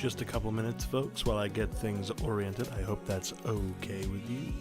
just a couple minutes, folks, while I get things oriented. I hope that's okay with you.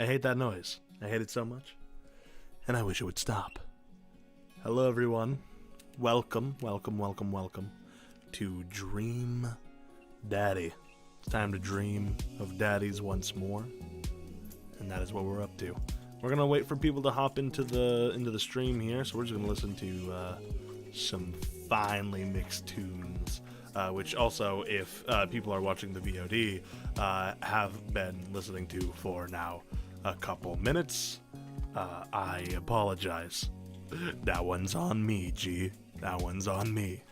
I hate that noise. I hate it so much. And I wish it would stop. Hello, everyone. Welcome to Dream Daddy. It's time to dream of daddies once more. And that is what we're up to. We're gonna wait for people to hop into the stream here, so we're just gonna listen to some finely mixed tunes. Which also, if people are watching the VOD, have been listening to for now a couple minutes. I apologize. That one's on me, G. That one's on me.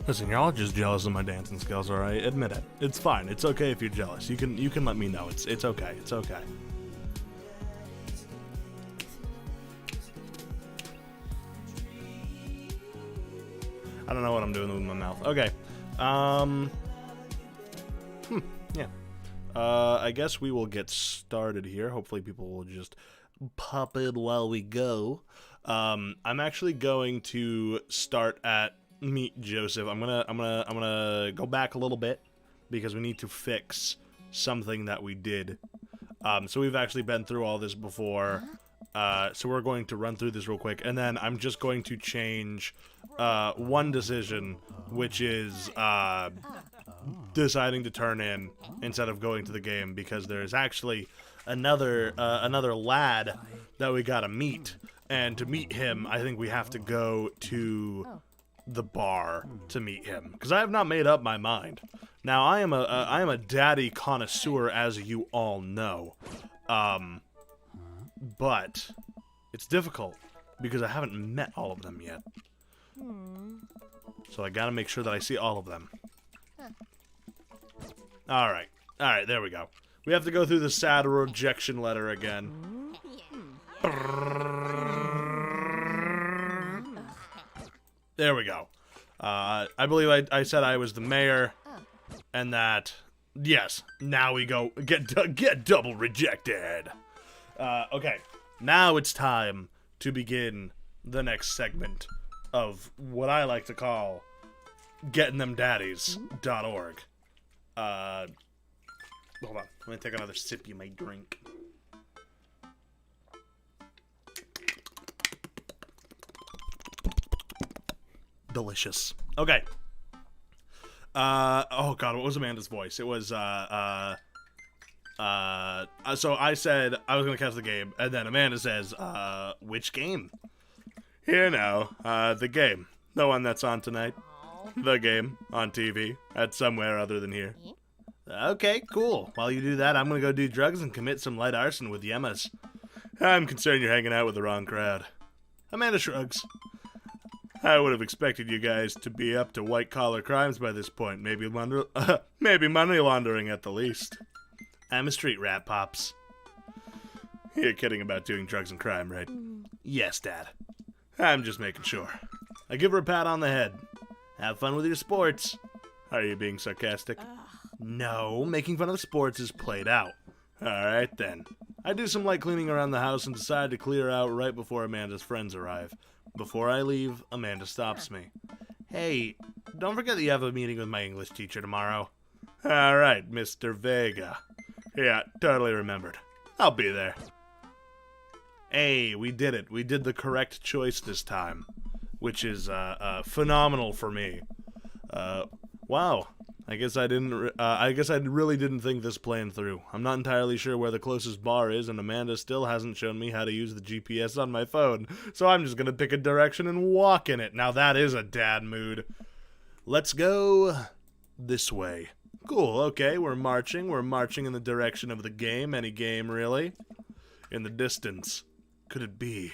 Listen, you're all just jealous of my dancing skills, alright? Admit it. It's fine. It's okay if you're jealous. You can let me know. It's okay. It's okay. I don't know what I'm doing with my mouth. Okay. Yeah. I guess we will get started here. Hopefully people will just pop in while we go. I'm actually going to start at Meet Joseph. I'm gonna go back a little bit because we need to fix something that we did. So we've actually been through all this before. So we're going to run through this real quick, and then I'm just going to change one decision, which is deciding to turn in instead of going to the game, because there's actually another lad that we gotta meet, and to meet him, I think we have to go to the bar to meet him, because I have not made up my mind. Now I am a daddy connoisseur, as you all know, but it's difficult because I haven't met all of them yet. So I gotta make sure that I see all of them. Alright, there we go. We have to go through the sad rejection letter again. There we go. I believe I said I was the mayor, and that, yes, now we go, get double rejected. Okay, now it's time to begin the next segment of what I like to call gettingthemdaddies.org. Hold on, let me take another sip of my drink. Delicious. Okay. Oh god, what was Amanda's voice? It was, so I said I was gonna catch the game, and then Amanda says, which game? Here now, the game. The one that's on tonight. The game on TV at somewhere other than here. Okay, cool. While you do that, I'm gonna go do drugs and commit some light arson with Yemmas. I'm concerned you're hanging out with the wrong crowd. Amanda shrugs. I would have expected you guys to be up to white-collar crimes by this point. Maybe money laundering at the least. I'm a street rat, Pops. You're kidding about doing drugs and crime, right? Yes, Dad. I'm just making sure. I give her a pat on the head. Have fun with your sports. Are you being sarcastic? No, making fun of the sports is played out. Alright then. I do some light cleaning around the house and decide to clear out right before Amanda's friends arrive. Before I leave, Amanda stops me. Hey, don't forget that you have a meeting with my English teacher tomorrow. Alright, Mr. Vega. Yeah, totally remembered. I'll be there. Hey, we did it. We did the correct choice this time, which is phenomenal for me. Wow. I guess I really didn't think this plan through. I'm not entirely sure where the closest bar is, and Amanda still hasn't shown me how to use the GPS on my phone, so I'm just gonna pick a direction and walk in it. Now that is a dad mood. Let's go this way. Cool, okay, we're marching in the direction of the game. Any game, really? In the distance. Could it be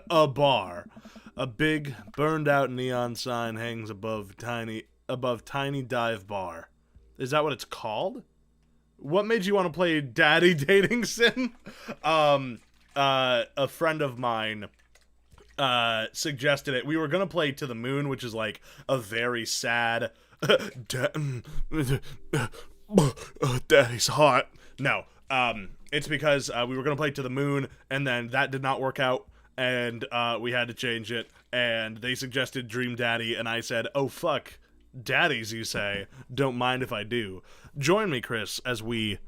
a bar? A big, burned-out neon sign hangs above Tiny Dive Bar. Is that what it's called? What made you want to play Daddy Dating Sim? A friend of mine suggested it. We were gonna play To the Moon, which is like a very sad Daddy's hot. No, it's because we were gonna play To the Moon, and then that did not work out, and we had to change it, and they suggested Dream Daddy, and I said, oh fuck, daddies, you say? Don't mind if I do. Join me, Chris, as we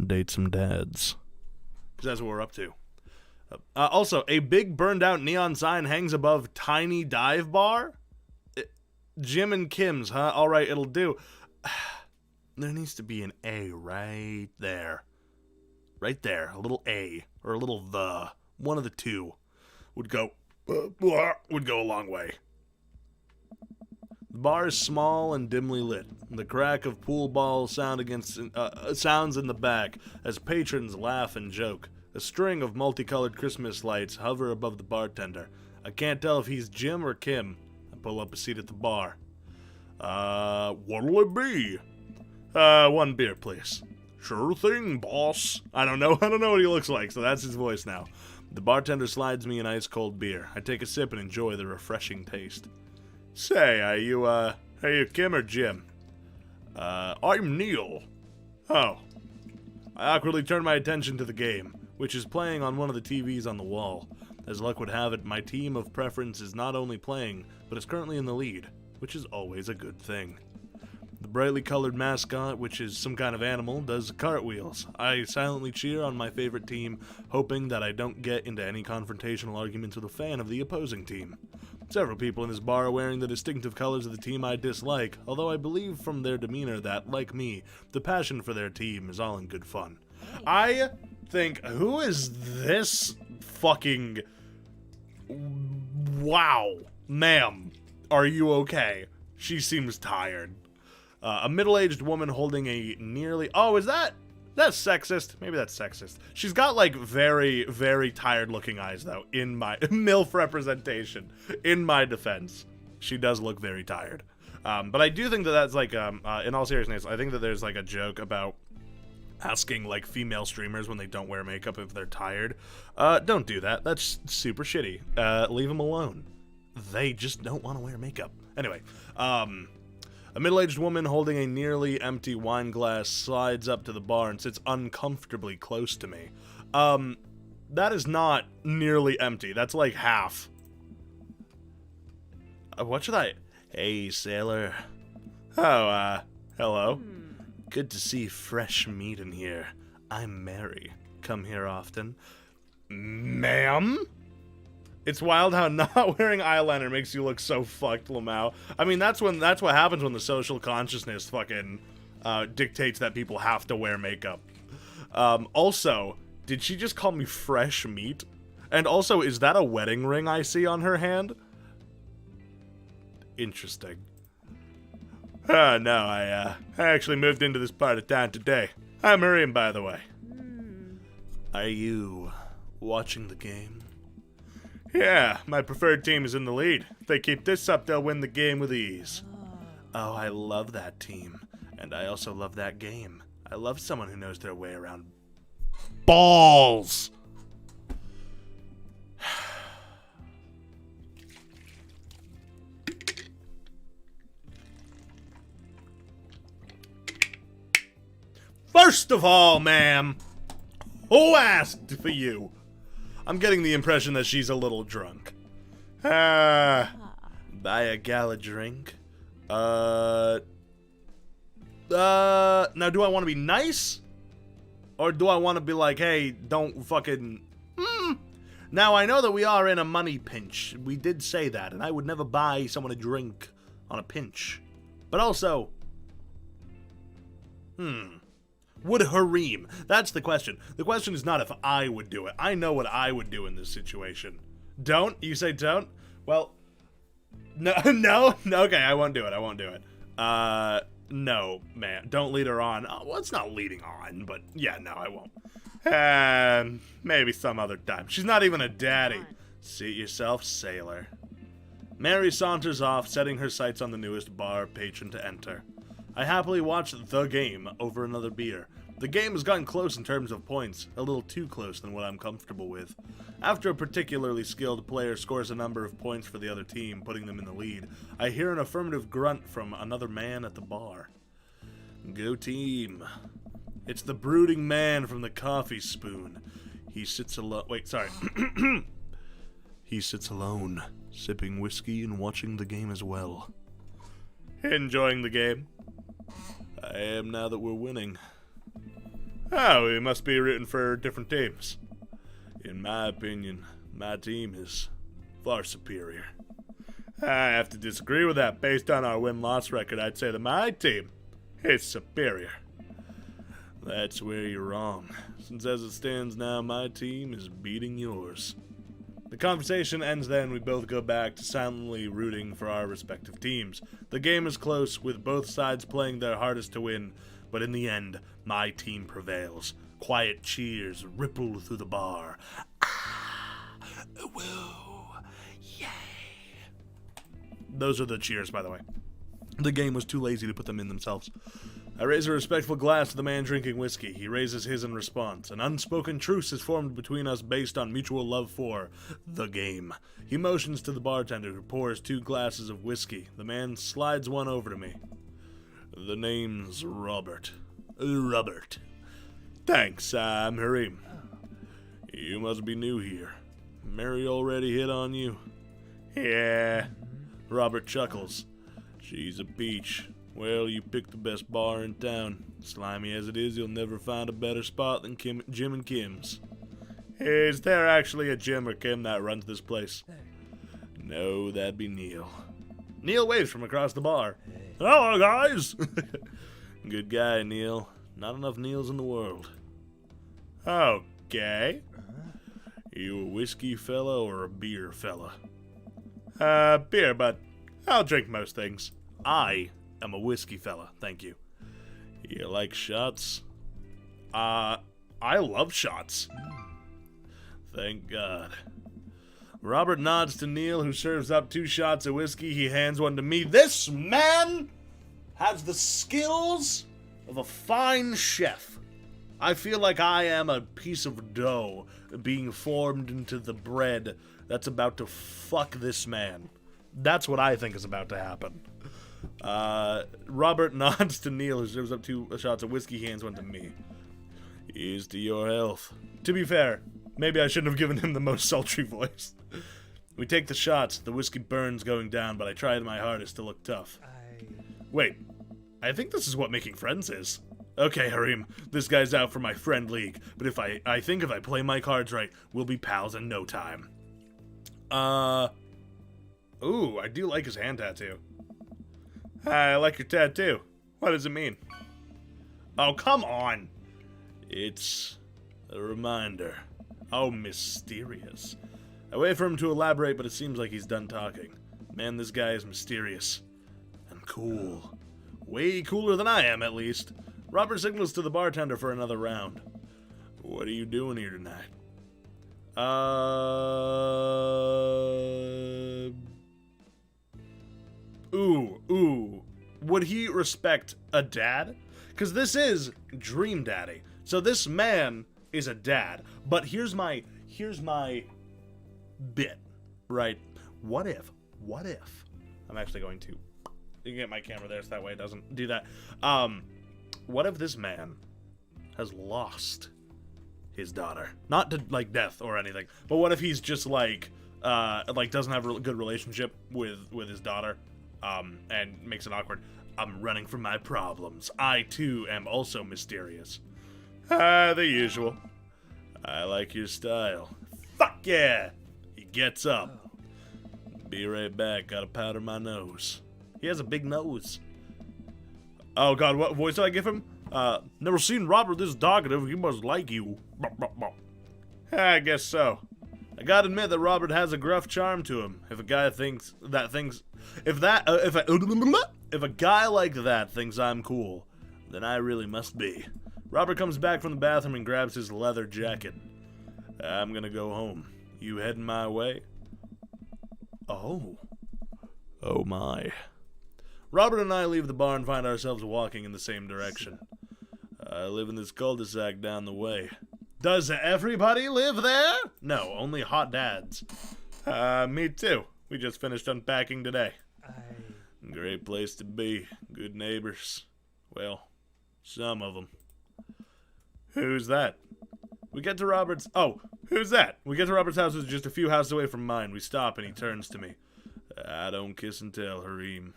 date some dads. Because that's what we're up to. Also, a big burned-out neon sign hangs above Tiny Dive Bar? Jim and Kim's, huh? Alright, it'll do. There needs to be an A right there. Right there. A little A. Or a little the. One of the two. Would go a long way. The bar is small and dimly lit. The crack of pool balls sounds in the back as patrons laugh and joke. A string of multicolored Christmas lights hover above the bartender. I can't tell if he's Jim or Kim. I pull up a seat at the bar. What'll it be? One beer, please. Sure thing, boss. I don't know what he looks like, so that's his voice now. The bartender slides me an ice-cold beer. I take a sip and enjoy the refreshing taste. Say, are you Kim or Jim? I'm Neil. Oh. I awkwardly turn my attention to the game, which is playing on one of the TVs on the wall. As luck would have it, my team of preference is not only playing, but is currently in the lead, which is always a good thing. The brightly colored mascot, which is some kind of animal, does cartwheels. I silently cheer on my favorite team, hoping that I don't get into any confrontational arguments with a fan of the opposing team. Several people in this bar are wearing the distinctive colors of the team I dislike, although I believe from their demeanor that, like me, the passion for their team is all in good fun. I think, who is this fucking... Wow. Ma'am, are you okay? She seems tired. A middle-aged woman holding a nearly... Oh, is that sexist? Maybe that's sexist. She's got, like, very, very tired-looking eyes, though, in my... MILF representation. In my defense. She does look very tired. But I do think that that's, like, in all seriousness, I think that there's, like, a joke about asking, like, female streamers when they don't wear makeup if they're tired. Don't do that. That's super shitty. Leave them alone. They just don't want to wear makeup. Anyway, a middle-aged woman holding a nearly empty wine glass slides up to the bar and sits uncomfortably close to me. That is not nearly empty. That's like half. What should I... Hey, sailor. Oh, hello. Good to see fresh meat in here. I'm Mary. Come here often. Ma'am? It's wild how not wearing eyeliner makes you look so fucked, Lamau. I mean, that's what happens when the social consciousness fucking dictates that people have to wear makeup. Also, did she just call me fresh meat? And also, is that a wedding ring I see on her hand? Interesting. No, I actually moved into this part of town today. I'm Miriam, by the way. Are you watching the game? Yeah, my preferred team is in the lead. If they keep this up, they'll win the game with ease. Oh, I love that team. And I also love that game. I love someone who knows their way around balls. First of all, ma'am, who asked for you? I'm getting the impression that she's a little drunk. Buy a gal a drink? Now do I want to be nice? Or do I want to be like, hey, don't fucking... Now, I know that we are in a money pinch. We did say that, and I would never buy someone a drink on a pinch. But also... Would Hareem? That's the question. The question is not if I would do it. I know what I would do in this situation. Don't? You say don't? Well, no, no? Okay, I won't do it. I won't do it. No, man. Don't lead her on. Well, it's not leading on, but yeah, no, I won't. Maybe some other time. She's not even a daddy. Seat yourself, sailor. Mary saunters off, setting her sights on the newest bar patron to enter. I happily watch the game over another beer. The game has gotten close in terms of points, a little too close than what I'm comfortable with. After a particularly skilled player scores a number of points for the other team, putting them in the lead, I hear an affirmative grunt from another man at the bar. Go team. It's the brooding man from the coffee spoon. He sits alone. Wait, sorry. He sits alone, sipping whiskey and watching the game as well. Enjoying the game? I am now that we're winning. Oh, we must be rooting for different teams. In my opinion, my team is far superior. I have to disagree with that. Based on our win-loss record, I'd say that my team is superior. That's where you're wrong, since as it stands now, my team is beating yours. The conversation ends then. We both go back to silently rooting for our respective teams. The game is close, with both sides playing their hardest to win, but in the end, my team prevails. Quiet cheers ripple through the bar. Ah, woo, yay. Those are the cheers, by the way. The game was too lazy to put them in themselves. I raise a respectful glass to the man drinking whiskey. He raises his in response. An unspoken truce is formed between us based on mutual love for the game. He motions to the bartender, who pours 2 glasses of whiskey. The man slides one over to me. The name's Robert. Robert. Thanks, I'm Harim. You must be new here. Mary already hit on you? Yeah. Robert chuckles. She's a peach. Well, you picked the best bar in town. Slimy as it is, you'll never find a better spot than Jim and Kim's. Is there actually a Jim or Kim that runs this place? No, that'd be Neil. Neil waves from across the bar. Hello, guys! Good guy, Neil. Not enough Neils in the world. Okay. You a whiskey fella or a beer fella? Beer, but I'll drink most things. I'm a whiskey fella, thank you. You like shots? I love shots. Thank God. Robert nods to Neil, who serves up 2 shots of whiskey. He hands one to me. This man has the skills of a fine chef. I feel like I am a piece of dough being formed into the bread that's about to fuck this man. That's what I think is about to happen. Robert nods to Neil, who serves up 2 shots of whiskey. He hands one to me. Here's to your health. To be fair, maybe I shouldn't have given him the most sultry voice. We take the shots. The whiskey burns going down, but I tried my hardest to look tough. Wait, I think this is what making friends is. Okay, Harim, this guy's out for my friend league, but I think if I play my cards right, we'll be pals in no time. Ooh, I do like his hand tattoo. I like your tattoo. What does it mean? Oh, come on. It's a reminder. Oh, mysterious. I wait for him to elaborate, but it seems like he's done talking. Man, this guy is mysterious. And cool. Way cooler than I am, at least. Robert signals to the bartender for another round. What are you doing here tonight? Ooh. Would he respect a dad? Because this is Dream Daddy. So this man is a dad. But here's my bit, right? What if? I'm actually going to get my camera there so that way it doesn't do that. What if this man has lost his daughter? Not to, like, death or anything, but what if he's just, like doesn't have a good relationship with his daughter, and makes it awkward. I'm running from my problems. I, too, am also mysterious. The usual. I like your style. Fuck yeah! He gets up. Be right back, gotta powder my nose. He has a big nose. Oh god, what voice did I give him? Never seen Robert this talkative, he must like you. I guess so. I gotta admit that Robert has a gruff charm to him. If a guy thinks that if a guy like that thinks I'm cool, then I really must be. Robert comes back from the bathroom and grabs his leather jacket. I'm gonna go home. You heading my way? Oh my. Robert and I leave the bar and find ourselves walking in the same direction. I live in this cul-de-sac down the way. Does everybody live there? No, only hot dads. Me too. We just finished unpacking today. Great place to be. Good neighbors. Well, some of them. Who's that? We get to Robert's... Oh, who's that? We get to Robert's house, which is just a few houses away from mine. We stop and he turns to me. I don't kiss and tell, Harim.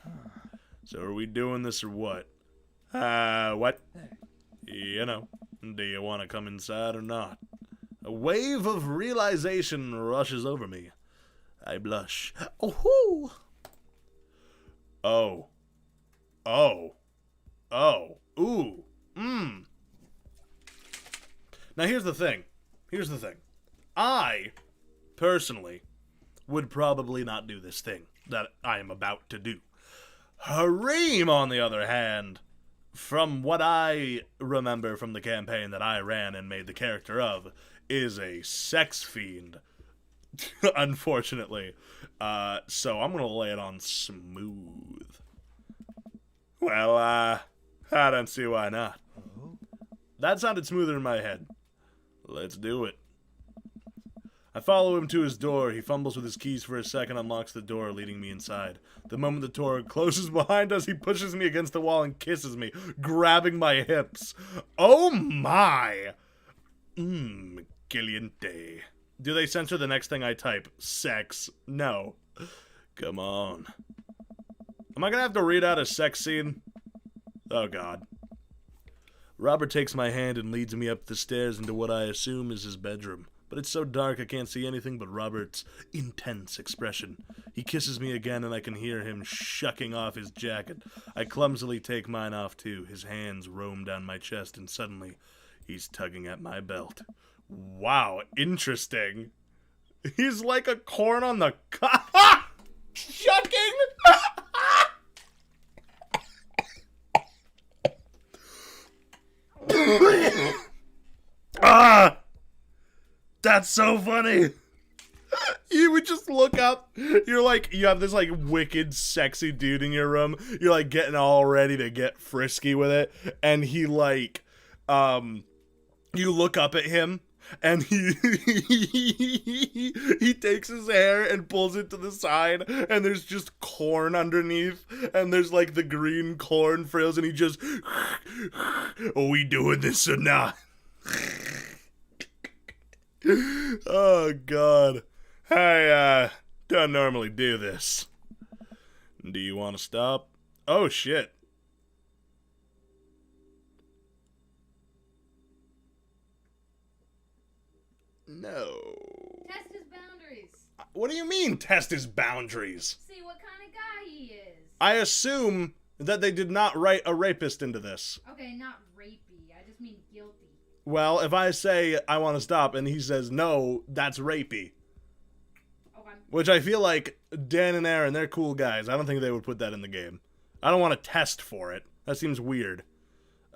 So are we doing this or what? What? You know, do you want to come inside or not? A wave of realization rushes over me. I blush. Oh-hoo! Oh. Ooh. Now here's the thing. I, personally, would probably not do this thing that I am about to do. Harim, on the other hand, from what I remember from the campaign that I ran and made the character of, is a sex fiend, unfortunately. So I'm gonna lay it on smooth. Well, I don't see why not. That sounded smoother in my head. Let's do it. I follow him to his door. He fumbles with his keys for a second, unlocks the door, leading me inside. The moment the door closes behind us, he pushes me against the wall and kisses me, grabbing my hips. Oh my! Caliente. Do they censor the next thing I type? Sex. No. Come on. Am I gonna have to read out a sex scene? Oh god. Robert takes my hand and leads me up the stairs into what I assume is his bedroom. But it's so dark I can't see anything but Robert's intense expression. He kisses me again and I can hear him shucking off his jacket. I clumsily take mine off too. His hands roam down my chest and suddenly he's tugging at my belt. Wow, interesting. He's like a corn on the shucking! Ah! That's so funny. You would just look up. You're like, you have this like wicked sexy dude in your room. You're like getting all ready to get frisky with it. And he like, you look up at him and he takes his hair and pulls it to the side. And there's just corn underneath. And there's like the green corn frills. And he just, are we doing this or not? Oh god. I don't normally do this. Do you want to stop? Oh shit. No. Test his boundaries. What do you mean test his boundaries? See what kind of guy he is. I assume that they did not write a rapist into this. Okay, not rapey. I just mean guilty. Well, if I say I want to stop and he says no, that's rapey. Okay. Which I feel like Dan and Aaron, they're cool guys. I don't think they would put that in the game. I don't want to test for it. That seems weird.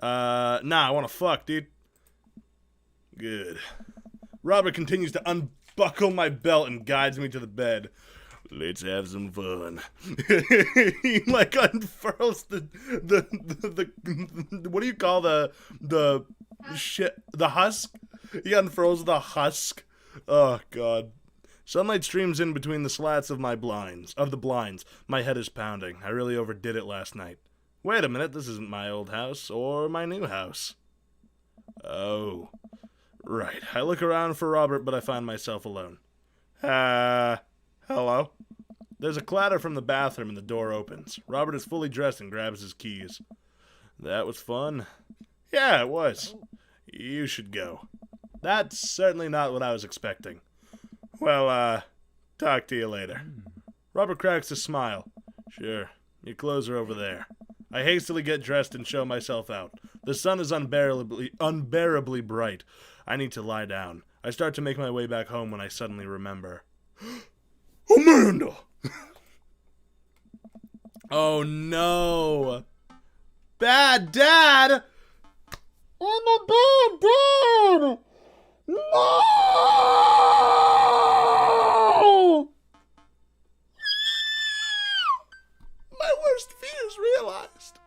Nah, I want to fuck, dude. Good. Robert continues to unbuckle my belt and guides me to the bed. Let's have some fun. He like unfurls the what do you call the shit, the husk? He unfurls the husk. Oh god. Sunlight streams in between the slats of the blinds. My head is pounding. I really overdid it last night. Wait a minute, this isn't my old house or my new house. Oh. Right. I look around for Robert, but I find myself alone. Hello? There's a clatter from the bathroom and the door opens. Robert is fully dressed and grabs his keys. That was fun. Yeah, it was. You should go. That's certainly not what I was expecting. Well, talk to you later. Robert cracks a smile. Sure. Your clothes are over there. I hastily get dressed and show myself out. The sun is unbearably bright. I need to lie down. I start to make my way back home when I suddenly remember. Amanda! Oh no! Bad dad! I'm a bad dad! No! My worst fears realized.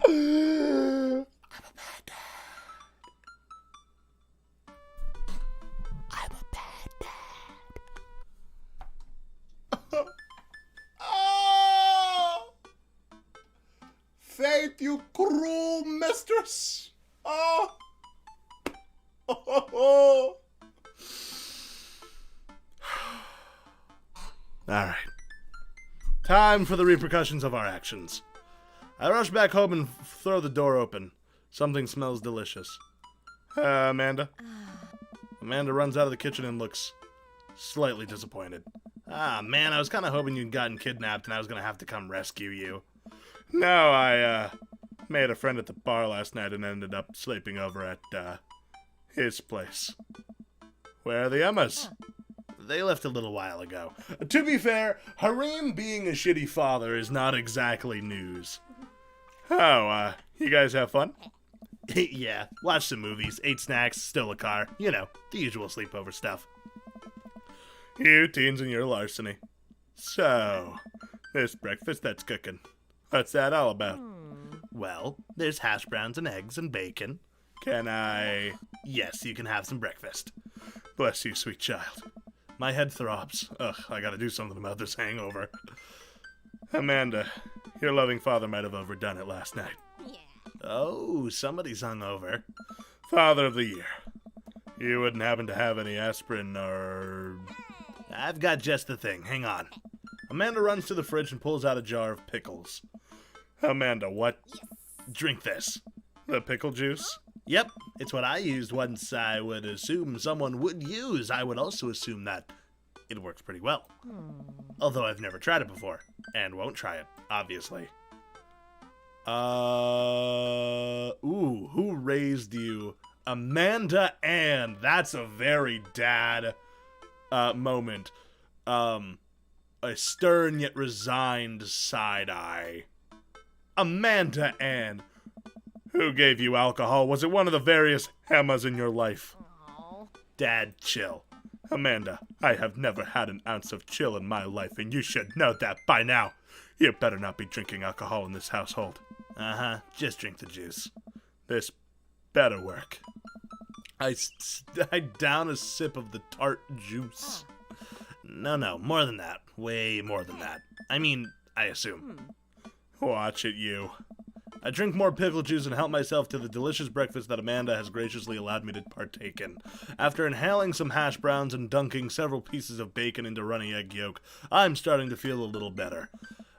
I'm a bad dad. I'm a bad dad. Oh! Faith, you cruel mistress. Oh! Oh! Alright. Time for the repercussions of our actions. I rush back home and throw the door open. Something smells delicious. Amanda? Amanda runs out of the kitchen and looks slightly disappointed. Ah, man, I was kind of hoping you'd gotten kidnapped and I was going to have to come rescue you. No, I, made a friend at the bar last night and ended up sleeping over at, his place. Where are the Emmas? They left a little while ago. To be fair, Harim being a shitty father is not exactly news. Oh, you guys have fun? Yeah, watched some movies, ate snacks, stole a car. You know, the usual sleepover stuff. You teens and your larceny. So, this breakfast that's cooking. What's that all about? Well, there's hash browns and eggs and bacon. Can I? Yes, you can have some breakfast. Bless you, sweet child. My head throbs. Ugh, I gotta do something about this hangover. Amanda, your loving father might have overdone it last night. Yeah. Oh, somebody's hungover. Father of the year. You wouldn't happen to have any aspirin or... I've got just the thing. Hang on. Amanda runs to the fridge and pulls out a jar of pickles. Amanda, what? Yes. Drink this. The pickle juice? Yep, it's what I used once. I would assume someone would use. I would also assume that it works pretty well. Although I've never tried it before. And won't try it, obviously. Ooh, who raised you? Amanda Ann. That's a very dad moment. A stern yet resigned side eye. Amanda Ann. Who gave you alcohol? Was it one of the various Emmas in your life? Oh. Dad, chill. Amanda, I have never had an ounce of chill in my life, and you should know that by now. You better not be drinking alcohol in this household. Uh-huh, just drink the juice. This better work. I down a sip of the tart juice. No, more than that. Way more than that. I mean, I assume. Watch it, you. I drink more pickle juice and help myself to the delicious breakfast that Amanda has graciously allowed me to partake in. After inhaling some hash browns and dunking several pieces of bacon into runny egg yolk, I'm starting to feel a little better.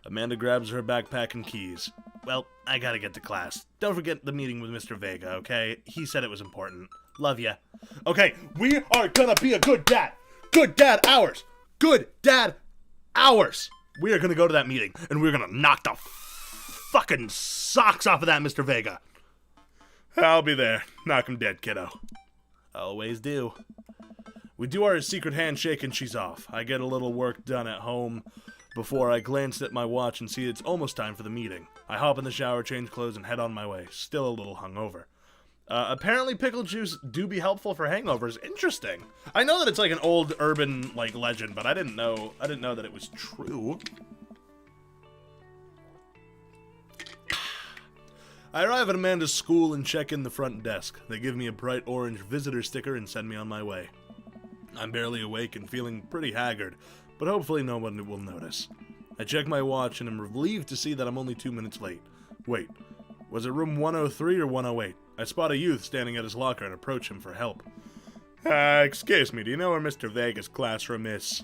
Amanda grabs her backpack and keys. Well, I gotta get to class. Don't forget the meeting with Mr. Vega, okay? He said it was important. Love ya. Okay, we are gonna be a good dad. Good dad hours. Good dad hours. We are gonna go to that meeting, and we're gonna knock the fucking socks off of that Mr. Vega. I'll be there. Knock him dead, kiddo. Always do. We do our secret handshake and she's off. I get a little work done at home before I glance at my watch and see it's almost time for the meeting. I hop in the shower, change clothes, and head on my way. Still a little hungover. Apparently pickle juice do be helpful for hangovers. Interesting. I know that it's like an old urban like legend, but I didn't know that it was true. I arrive at Amanda's school and check in the front desk. They give me a bright orange visitor sticker and send me on my way. I'm barely awake and feeling pretty haggard, but hopefully no one will notice. I check my watch and am relieved to see that I'm only 2 minutes late. Wait, was it room 103 or 108? I spot a youth standing at his locker and approach him for help. Excuse me, do you know where Mr. Vega's classroom is?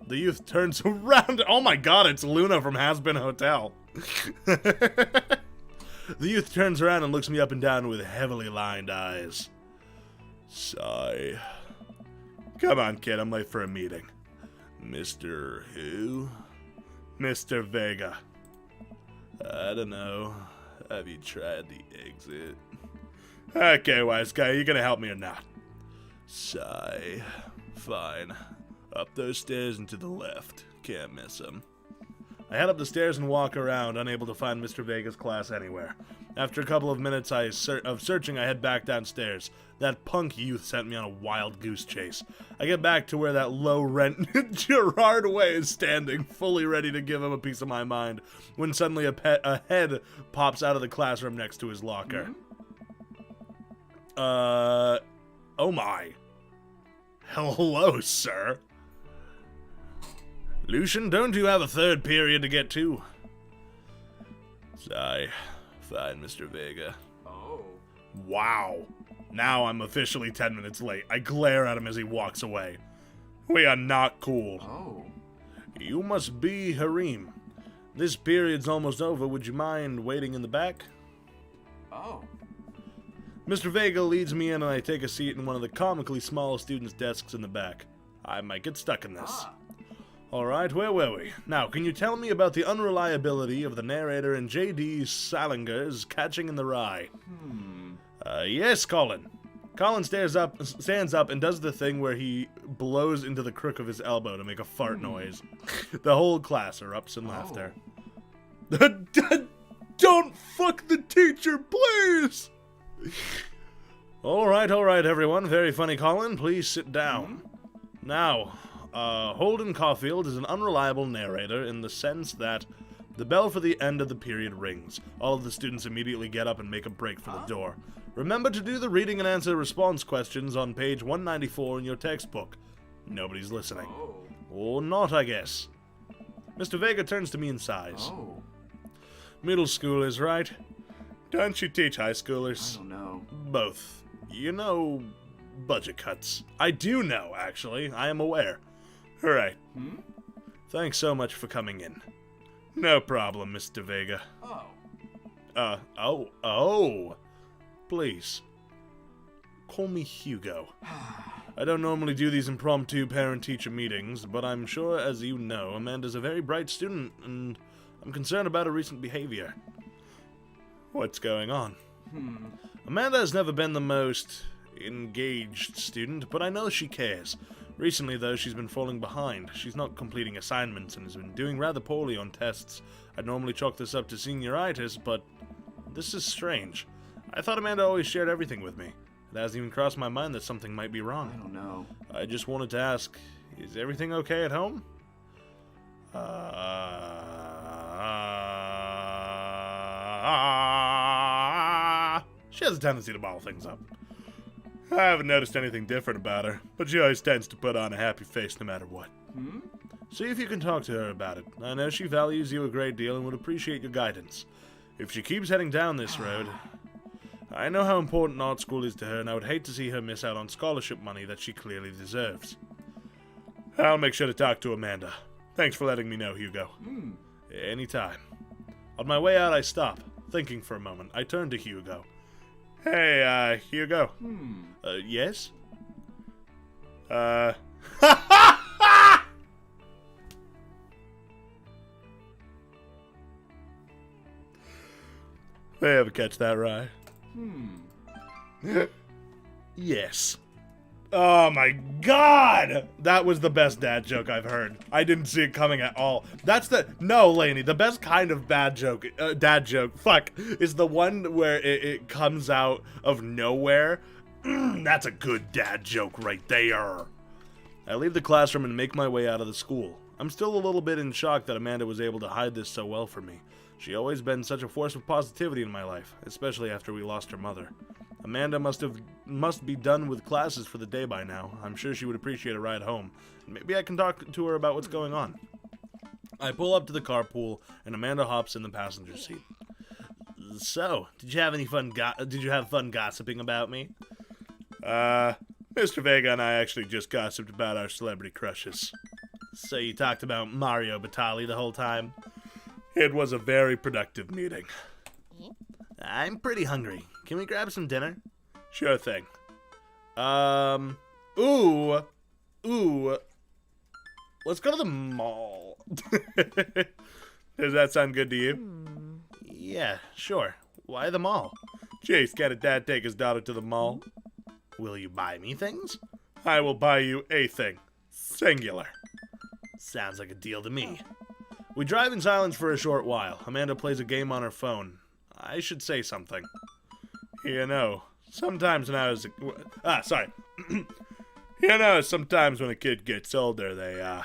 The youth turns around. Oh my god, it's Luna from Has Been Hotel. The youth turns around and looks me up and down with heavily lined eyes. Sigh. Come on, kid, I'm late for a meeting. Mr. who? Mr. Vega. I don't know. Have you tried the exit? Okay, wise guy, you gonna help me or not? Sigh. Fine. Up those stairs and to the left. Can't miss him. I head up the stairs and walk around, unable to find Mr. Vega's class anywhere. After a couple of minutes of searching, I head back downstairs. That punk youth sent me on a wild goose chase. I get back to where that low-rent Gerard Way is standing, fully ready to give him a piece of my mind, when suddenly a head pops out of the classroom next to his locker. Oh my. Hello, sir. Lucian, don't you have a third period to get to? Sigh. Fine, Mr. Vega. Oh. Wow. Now I'm officially 10 minutes late. I glare at him as he walks away. We are not cool. Oh. You must be Harim. This period's almost over. Would you mind waiting in the back? Oh. Mr. Vega leads me in and I take a seat in one of the comically small students' desks in the back. I might get stuck in this. Ah. Alright, where were we? Now, can you tell me about the unreliability of the narrator in J.D. Salinger's Catching in the Rye? Yes, Colin. Colin stands up and does the thing where he blows into the crook of his elbow to make a fart noise. The whole class erupts in laughter. Don't fuck the teacher, please! Alright, everyone. Very funny, Colin. Please sit down. Now, Holden Caulfield is an unreliable narrator in the sense that The bell for the end of the period rings. All of the students immediately get up and make a break for the door. Remember to do the reading and answer response questions on page 194 in your textbook. Nobody's listening. Or not, I guess. Mr. Vega turns to me and sighs. Middle school is right. Don't you teach high schoolers? I don't know. Both. You know, budget cuts. I do know, actually. I am aware. Alright. Thanks so much for coming in. No problem, Mr. Vega. Please. Call me Hugo. I don't normally do these impromptu parent-teacher meetings, but I'm sure, as you know, Amanda's a very bright student, and I'm concerned about her recent behavior. What's going on? Amanda has never been the most engaged student, but I know she cares. Recently, though, she's been falling behind. She's not completing assignments and has been doing rather poorly on tests. I'd normally chalk this up to senioritis, but this is strange. I thought Amanda always shared everything with me. It hasn't even crossed my mind that something might be wrong. I don't know. I just wanted to ask, is everything okay at home? She has a tendency to bottle things up. I haven't noticed anything different about her, but she always tends to put on a happy face no matter what. See if you can talk to her about it. I know she values you a great deal and would appreciate your guidance. If she keeps heading down this road, I know how important art school is to her, and I would hate to see her miss out on scholarship money that she clearly deserves. I'll make sure to talk to Amanda. Thanks for letting me know, Hugo. Anytime. On my way out, I stop, thinking for a moment. I turn to Hugo. Hey, Hugo. Yes? They ever catch that right? Yes. Oh my god! That was the best dad joke I've heard. I didn't see it coming at all. No, Lainey, the best kind of dad joke, is the one where it comes out of nowhere. That's a good dad joke right there. I leave the classroom and make my way out of the school. I'm still a little bit in shock that Amanda was able to hide this so well from me. She always been such a force of positivity in my life, especially after we lost her mother. Amanda must be done with classes for the day by now. I'm sure she would appreciate a ride home. Maybe I can talk to her about what's going on. I pull up to the carpool, and Amanda hops in the passenger seat. So, did you have fun gossiping about me? Mr. Vega and I actually just gossiped about our celebrity crushes. So you talked about Mario Batali the whole time? It was a very productive meeting. I'm pretty hungry. Can we grab some dinner? Sure thing. Let's go to the mall. Does that sound good to you? Yeah, sure. Why the mall? Jeez, can't a dad take his daughter to the mall? Will you buy me things? I will buy you a thing. Singular. Sounds like a deal to me. We drive in silence for a short while. Amanda plays a game on her phone. I should say something. You know, sometimes when I was sometimes when a kid gets older, they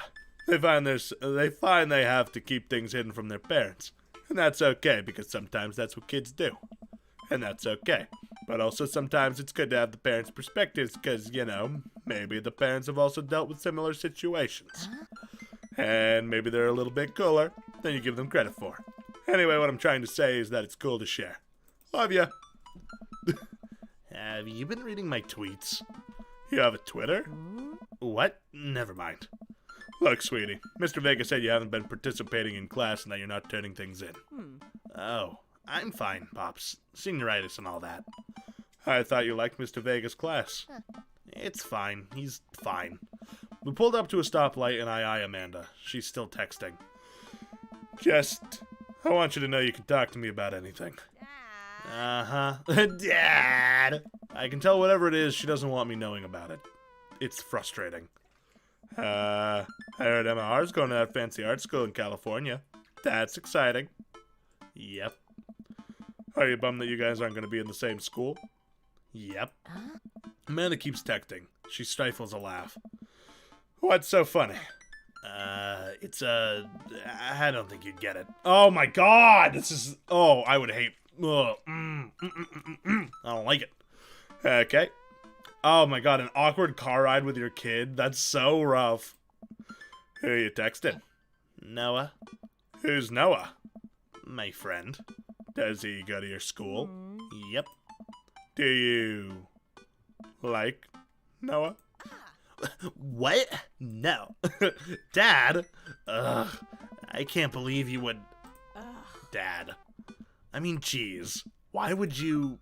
find they have to keep things hidden from their parents. And that's okay, because sometimes that's what kids do. And that's okay. But also sometimes it's good to have the parents' perspectives, because, you know, maybe the parents have also dealt with similar situations. And maybe they're a little bit cooler than you give them credit for. Anyway, what I'm trying to say is that it's cool to share. Love ya. Have you been reading my tweets? You have a Twitter? What? Never mind. Look, sweetie, Mr. Vega said you haven't been participating in class and that you're not turning things in. Oh, I'm fine, Pops. Senioritis and all that. I thought you liked Mr. Vega's class. It's fine. He's fine. We pulled up to a stoplight and I eye Amanda. She's still texting. I want you to know you can talk to me about anything. Uh-huh. Dad! I can tell whatever it is, she doesn't want me knowing about it. It's frustrating. I heard Emma R's going to that fancy art school in California. That's exciting. Yep. Are you bummed that you guys aren't going to be in the same school? Yep. Amanda keeps texting. She stifles a laugh. What's so funny? I don't think you'd get it. Oh my god, this is, oh, I would hate, I don't like it. Okay. Oh my god, an awkward car ride with your kid? That's so rough. Who are you texting? Noah. Who's Noah? My friend. Does he go to your school? Yep. Do you like Noah? What? No. Dad? Ugh. I can't believe you would... Dad. I mean, geez. Why would you...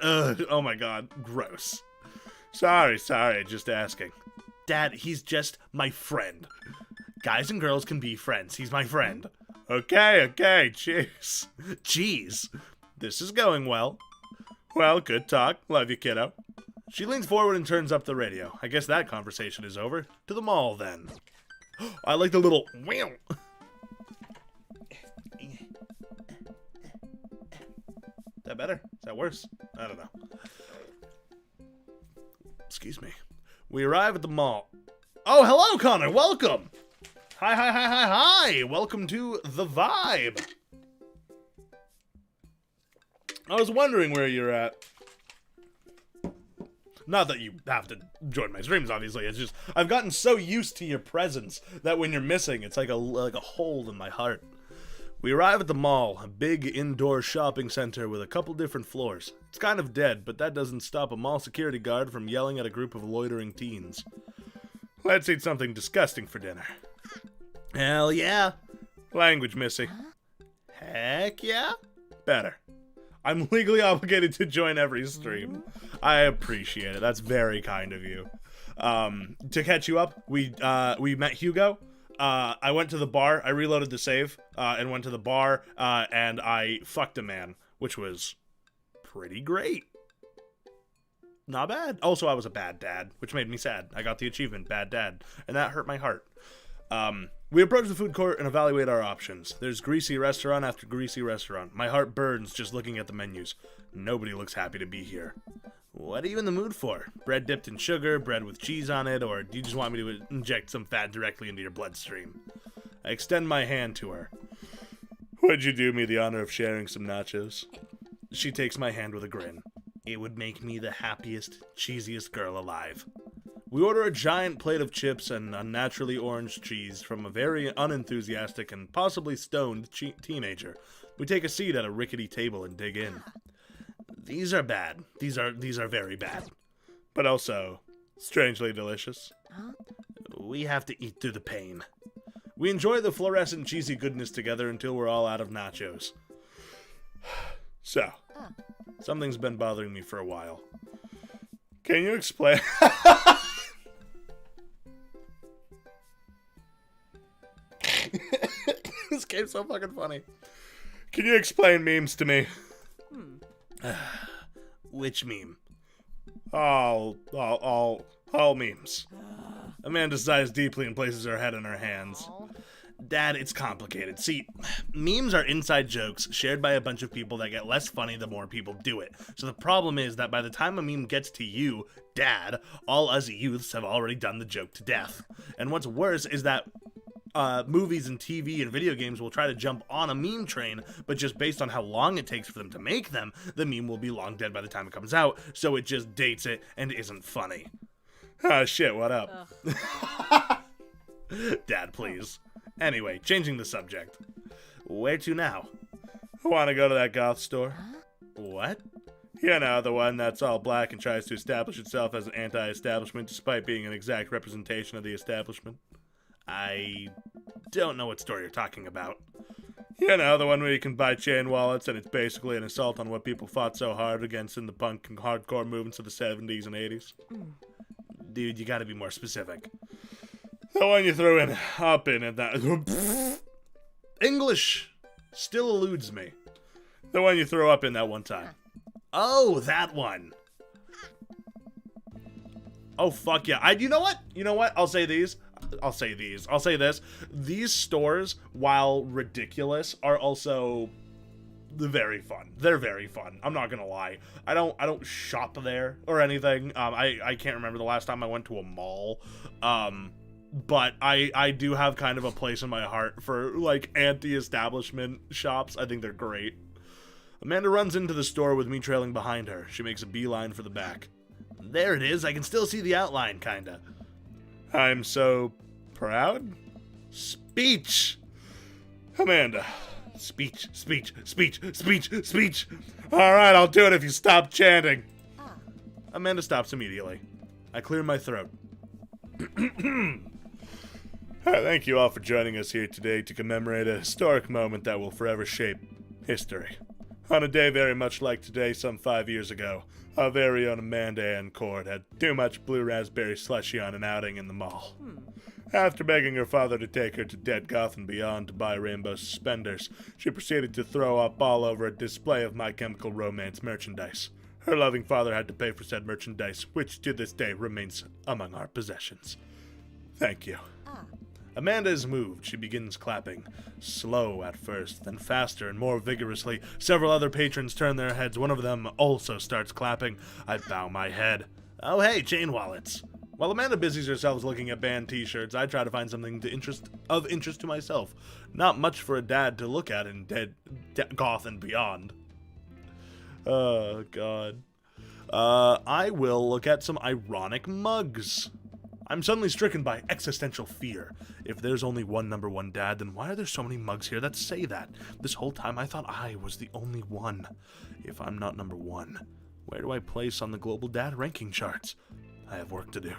Ugh. Oh my god. Gross. Sorry. Just asking. Dad, he's just my friend. Guys and girls can be friends. He's my friend. Okay. Jeez. Jeez. This is going well. Well, good talk. Love you, kiddo. She leans forward and turns up the radio. I guess that conversation is over. To the mall, then. I like the little... Is that better? Is that worse? I don't know. Excuse me. We arrive at the mall. Oh, hello, Connor. Welcome. Hi. Welcome to The Vibe. I was wondering where you're at. Not that you have to join my streams, obviously. It's just I've gotten so used to your presence that when you're missing, it's like a hole in my heart. We arrive at the mall, a big indoor shopping center with a couple different floors. It's kind of dead, but that doesn't stop a mall security guard from yelling at a group of loitering teens. Let's eat something disgusting for dinner. Hell yeah. Language, Missy. Heck yeah. Better. I'm legally obligated to join every stream. I appreciate it. That's very kind of you. To catch you up, we met Hugo. I went to the bar, I reloaded the save, and went to the bar, and I fucked a man, which was pretty great. Not bad. Also, I was a bad dad, which made me sad. I got the achievement, bad dad, and that hurt my heart. We approach the food court and evaluate our options. There's greasy restaurant after greasy restaurant. My heart burns just looking at the menus. Nobody looks happy to be here. What are you in the mood for? Bread dipped in sugar, bread with cheese on it, or do you just want me to inject some fat directly into your bloodstream? I extend my hand to her. Would you do me the honor of sharing some nachos? She takes my hand with a grin. It would make me the happiest, cheesiest girl alive. We order a giant plate of chips and unnaturally orange cheese from a very unenthusiastic and possibly stoned teenager. We take a seat at a rickety table and dig in. These are bad. These are very bad. But also, strangely delicious. We have to eat through the pain. We enjoy the fluorescent cheesy goodness together until we're all out of nachos. So, something's been bothering me for a while. Can you explain? This game's so fucking funny. Can you explain memes to me? Which meme? All memes. Amanda sighs deeply and places her head in her hands. Dad, it's complicated. See, memes are inside jokes shared by a bunch of people that get less funny the more people do it. So the problem is that by the time a meme gets to you, Dad, all us youths have already done the joke to death. And what's worse is that movies and TV and video games will try to jump on a meme train, but just based on how long it takes for them to make them, the meme will be long dead by the time it comes out, so it just dates it and isn't funny. Ah, shit, what up? Dad, please. Anyway, changing the subject. Where to now? Want to go to that goth store? What? You know, the one that's all black and tries to establish itself as an anti-establishment despite being an exact representation of the establishment. I don't know what store you're talking about. You know, the one where you can buy chain wallets and it's basically an assault on what people fought so hard against in the punk and hardcore movements of the 70s and 80s. Dude, you gotta be more specific. The one you threw in, up in at that... English still eludes me. The one you threw up in that one time. Oh, that one. Oh, fuck yeah. You know what? You know what? I'll say this. These stores, while ridiculous, are also very fun. They're very fun. I'm not gonna lie. I don't shop there or anything. I can't remember the last time I went to a mall. But I do have kind of a place in my heart for, like, anti-establishment shops. I think they're great. Amanda runs into the store with me trailing behind her. She makes a beeline for the back. There it is. I can still see the outline, kinda. I'm so proud. Speech! Amanda. Speech, speech, speech, speech, speech. All right, I'll do it if you stop chanting. Amanda stops immediately. I clear my throat. Thank you all for joining us here today to commemorate a historic moment that will forever shape history. On a day very much like today, some 5 years ago, our very own Amanda Ann Cord had too much blue raspberry slushy on an outing in the mall. After begging her father to take her to Dead Goth and Beyond to buy rainbow suspenders, she proceeded to throw up all over a display of My Chemical Romance merchandise. Her loving father had to pay for said merchandise, which to this day remains among our possessions. Thank you. Amanda is moved. She begins clapping. Slow at first, then faster and more vigorously. Several other patrons turn their heads. One of them also starts clapping. I bow my head. Oh hey, chain wallets. While Amanda busies herself looking at band t-shirts, I try to find something of interest to myself. Not much for a dad to look at in Dead Goth and Beyond. Oh, God. I will look at some ironic mugs. I'm suddenly stricken by existential fear. If there's only one number one dad, then why are there so many mugs here that say that? This whole time I thought I was the only one. If I'm not number one, where do I place on the global dad ranking charts? I have work to do.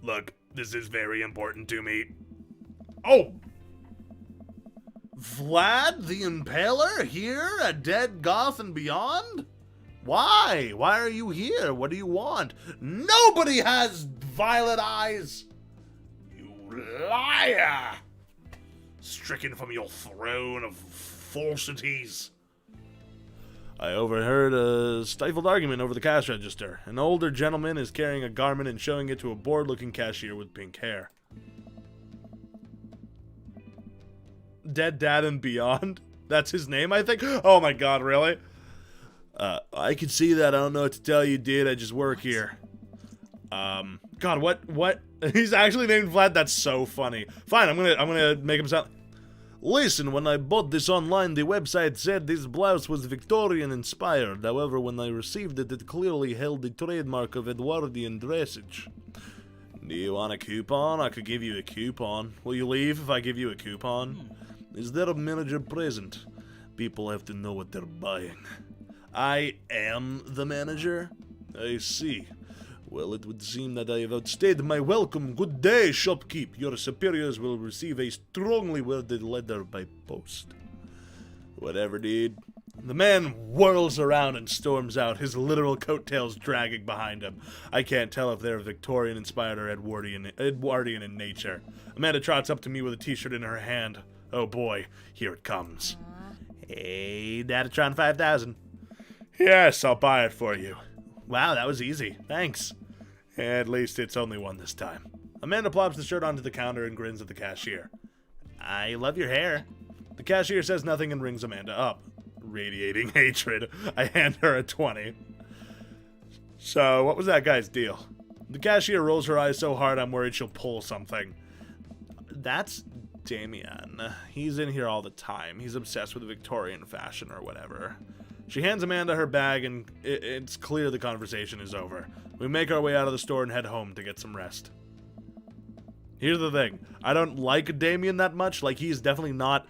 Look, this is very important to me. Oh! Vlad the Impaler here at Dead Goth and Beyond? Why? Why are you here? What do you want? Nobody has violet eyes! You liar! Stricken from your throne of falsities. I overheard a stifled argument over the cash register. An older gentleman is carrying a garment and showing it to a bored-looking cashier with pink hair. Dead Dad and Beyond? That's his name, I think? Oh my god, really? I can see that. I don't know what to tell you, dude. I just work here. God, what? He's actually named Vlad? That's so funny. Fine, I'm gonna make him sound... Listen, when I bought this online, the website said this blouse was Victorian-inspired. However, when I received it, it clearly held the trademark of Edwardian dressage. Do you want a coupon? I could give you a coupon. Will you leave if I give you a coupon? Is there a manager present? People have to know what they're buying. I am the manager? I see. Well, it would seem that I have outstayed my welcome. Good day, shopkeep. Your superiors will receive a strongly worded letter by post. Whatever, dude. The man whirls around and storms out, his literal coattails dragging behind him. I can't tell if they're Victorian-inspired or Edwardian in nature. Amanda trots up to me with a t-shirt in her hand. Oh boy, here it comes. Hey, Datatron 5000. Yes, I'll buy it for you. Wow, that was easy. Thanks. At least it's only one this time. Amanda plops the shirt onto the counter and grins at the cashier. I love your hair. The cashier says nothing and rings Amanda up. Radiating hatred. I hand her a 20. So, what was that guy's deal? The cashier rolls her eyes so hard I'm worried she'll pull something. That's Damien. He's in here all the time. He's obsessed with Victorian fashion or whatever. She hands Amanda her bag, and it's clear the conversation is over. We make our way out of the store and head home to get some rest. Here's the thing. I don't like Damien that much. Like, he's definitely not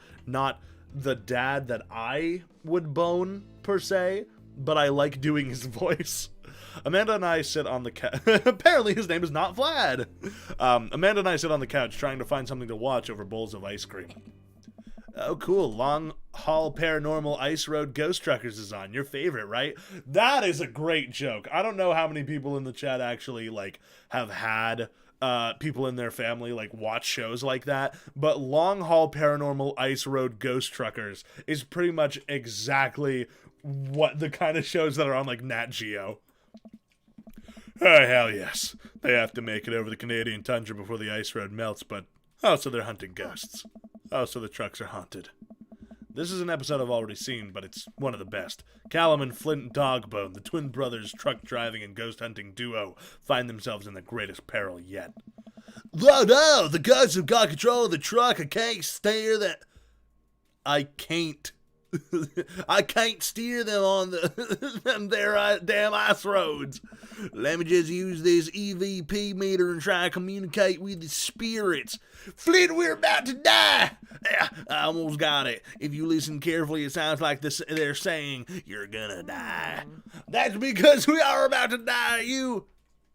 the dad that I would bone, per se, but I like doing his voice. Amanda and I sit on the couch. Apparently his name is not Vlad. Amanda and I sit on the couch trying to find something to watch over bowls of ice cream. Oh, cool. Long Haul Paranormal Ice Road Ghost Truckers is on. Your favorite, right? That is a great joke. I don't know how many people in the chat actually, like, have had people in their family, like, watch shows like that. But Long Haul Paranormal Ice Road Ghost Truckers is pretty much exactly what the kind of shows that are on, like, Nat Geo. Oh, hell yes. They have to make it over the Canadian tundra before the ice road melts, but also they're hunting ghosts. Oh, so the trucks are haunted. This is an episode I've already seen, but it's one of the best. Callum and Flint Dogbone, the twin brothers truck driving and ghost hunting duo, find themselves in the greatest peril yet. No, no, the guys have got control of the truck. I can't steer that. I can't. I can't steer them on them there damn ice roads. Let me just use this EVP meter and try to communicate with the spirits. Flint, we're about to die. Yeah, I almost got it. If you listen carefully, it sounds like they're saying, you're gonna die. That's because we are about to die, you.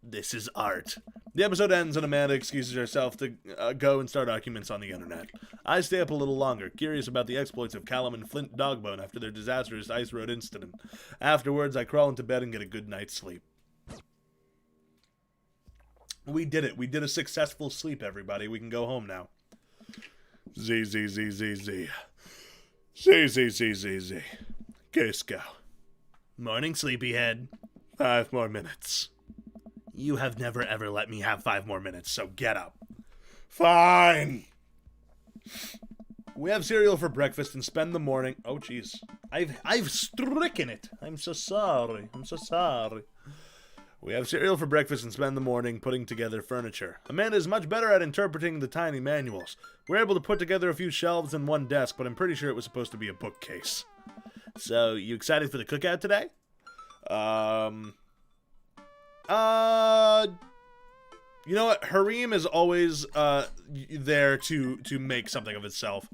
This is art. The episode ends and Amanda excuses herself to go and start arguments on the internet. I stay up a little longer, curious about the exploits of Callum and Flint Dogbone after their disastrous ice road incident. Afterwards, I crawl into bed and get a good night's sleep. We did it. We did a successful sleep, everybody. We can go home now. Z, Z, Z, Z, Z. Z, Z, Z, Z, Z. Case go. Morning, sleepyhead. 5 more minutes. You have never ever let me have 5 more minutes, so get up. Fine. We have cereal for breakfast and spend the morning. Oh, jeez. I've stricken it. I'm so sorry. I'm so sorry. We have cereal for breakfast and spend the morning putting together furniture. Amanda is much better at interpreting the tiny manuals. We're able to put together a few shelves and one desk, but I'm pretty sure it was supposed to be a bookcase. So, you excited for the cookout today? You know what? Harem is always there to make something of itself.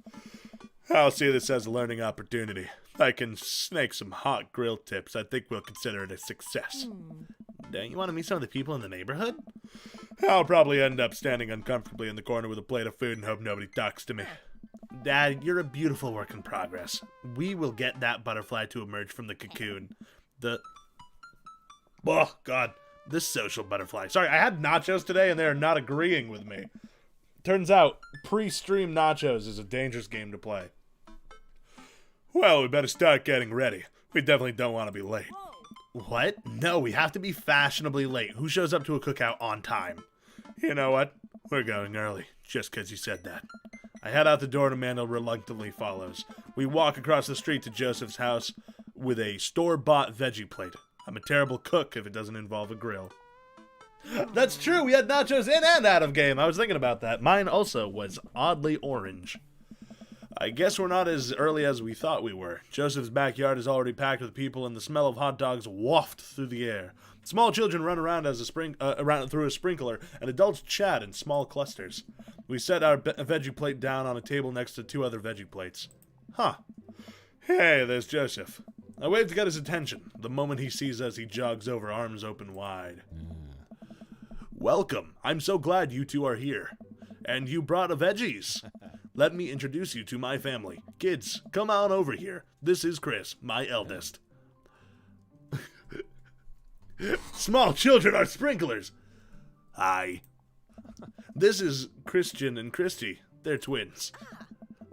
I'll see this as a learning opportunity. I can snake some hot grill tips. I think we'll consider it a success. Don't you want to meet some of the people in the neighborhood? I'll probably end up standing uncomfortably in the corner with a plate of food and hope nobody talks to me. Dad, you're a beautiful work in progress. We will get that butterfly to emerge from the cocoon. Oh, God. This social butterfly. Sorry, I had nachos today and they're not agreeing with me. Turns out, pre-stream nachos is a dangerous game to play. Well, we better start getting ready. We definitely don't want to be late. What? No, we have to be fashionably late. Who shows up to a cookout on time? You know what? We're going early, just because you said that. I head out the door and Amanda reluctantly follows. We walk across the street to Joseph's house with a store-bought veggie plate. I'm a terrible cook if it doesn't involve a grill. That's true, we had nachos in and out of game. I was thinking about that. Mine also was oddly orange. I guess we're not as early as we thought we were. Joseph's backyard is already packed with people and the smell of hot dogs waft through the air. Small children run around through a sprinkler and adults chat in small clusters. We set our veggie plate down on a table next to 2 other veggie plates. Huh. Hey, there's Joseph. I wave to get his attention. The moment he sees us, he jogs over, arms open wide. Welcome. I'm so glad you 2 are here. And you brought a veggies. Let me introduce you to my family. Kids, come on over here. This is Chris, my eldest. Small children are sprinklers. Hi. This is Christian and Christy. They're twins.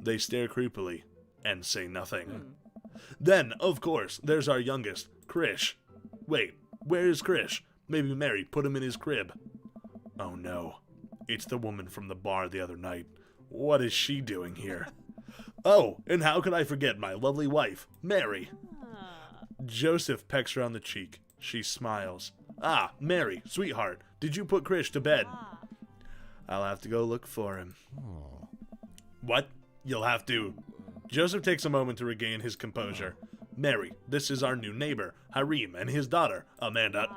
They stare creepily and say nothing. Then, of course, there's our youngest, Krish. Wait, where is Krish? Maybe Mary put him in his crib. Oh no, it's the woman from the bar the other night. What is she doing here? Oh, and how could I forget my lovely wife, Mary? Joseph pecks her on the cheek. She smiles. Ah, Mary, sweetheart, did you put Krish to bed? I'll have to go look for him. What? You'll have to... Joseph takes a moment to regain his composure. Mary, this is our new neighbor, Harem, and his daughter, Amanda.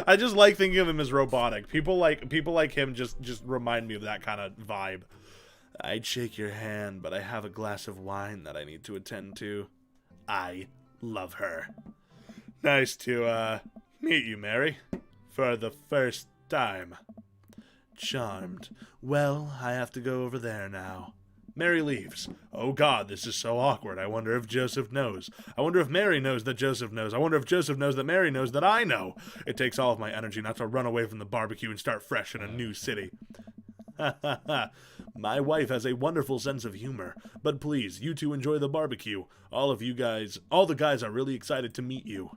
I just like thinking of him as robotic. People like him just remind me of that kind of vibe. I'd shake your hand, but I have a glass of wine that I need to attend to. I love her. Nice to, meet you, Mary. For the first time. Charmed. Well, I have to go over there now. Mary leaves. Oh God, this is so awkward. I wonder if Joseph knows. I wonder if Mary knows that Joseph knows. I wonder if Joseph knows that Mary knows that I know. It takes all of my energy not to run away from the barbecue and start fresh in a new city. Ha ha ha. My wife has a wonderful sense of humor. But please, you 2 enjoy the barbecue. All the guys are really excited to meet you.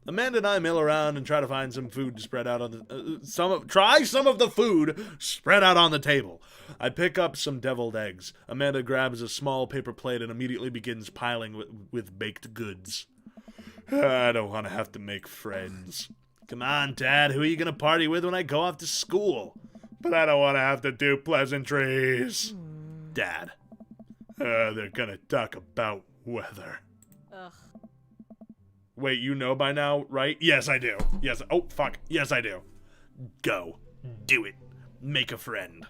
Amanda and I mill around and try to find some food to spread out on the... try some of the food spread out on the table. I pick up some deviled eggs. Amanda grabs a small paper plate and immediately begins piling with baked goods. I don't want to have to make friends. Come on, Dad. Who are you going to party with when I go off to school? but I don't want to have to do pleasantries. Dad. They're gonna talk about weather. Ugh. Wait, you know by now, right? Yes, I do. Yes. Oh, fuck. Yes, I do. Go. Do it. Make a friend.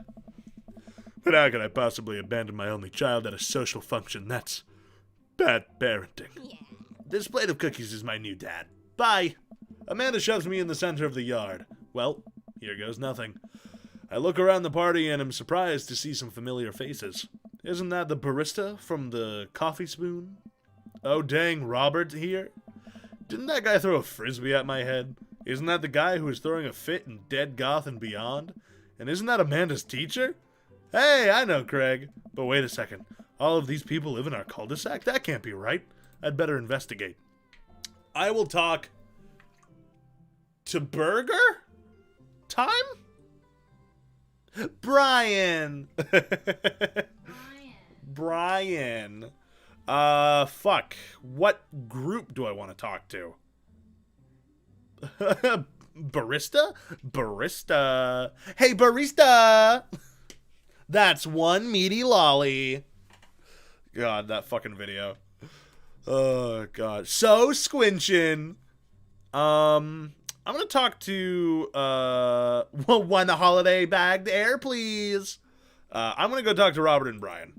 But how could I possibly abandon my only child at a social function? That's bad parenting. Yeah. This plate of cookies is my new dad. Bye. Amanda shoves me in the center of the yard. Well, here goes nothing. I look around the party and am surprised to see some familiar faces. Isn't that the barista from the coffee spoon? Oh dang, Robert here? Didn't that guy throw a frisbee at my head? Isn't that the guy who was throwing a fit in Dead Goth and Beyond? And isn't that Amanda's teacher? Hey, I know Craig. But wait a second. All of these people live in our cul-de-sac? That can't be right. I'd better investigate. I will talk to Burger? Time? Brian! Brian. Fuck. What group do I want to talk to? Barista? Barista. Hey, barista! That's one meaty lolly. God, that fucking video. Oh, God. So squinchin'. I'm gonna talk to, one holiday bagged air, please. I'm gonna go talk to Robert and Brian.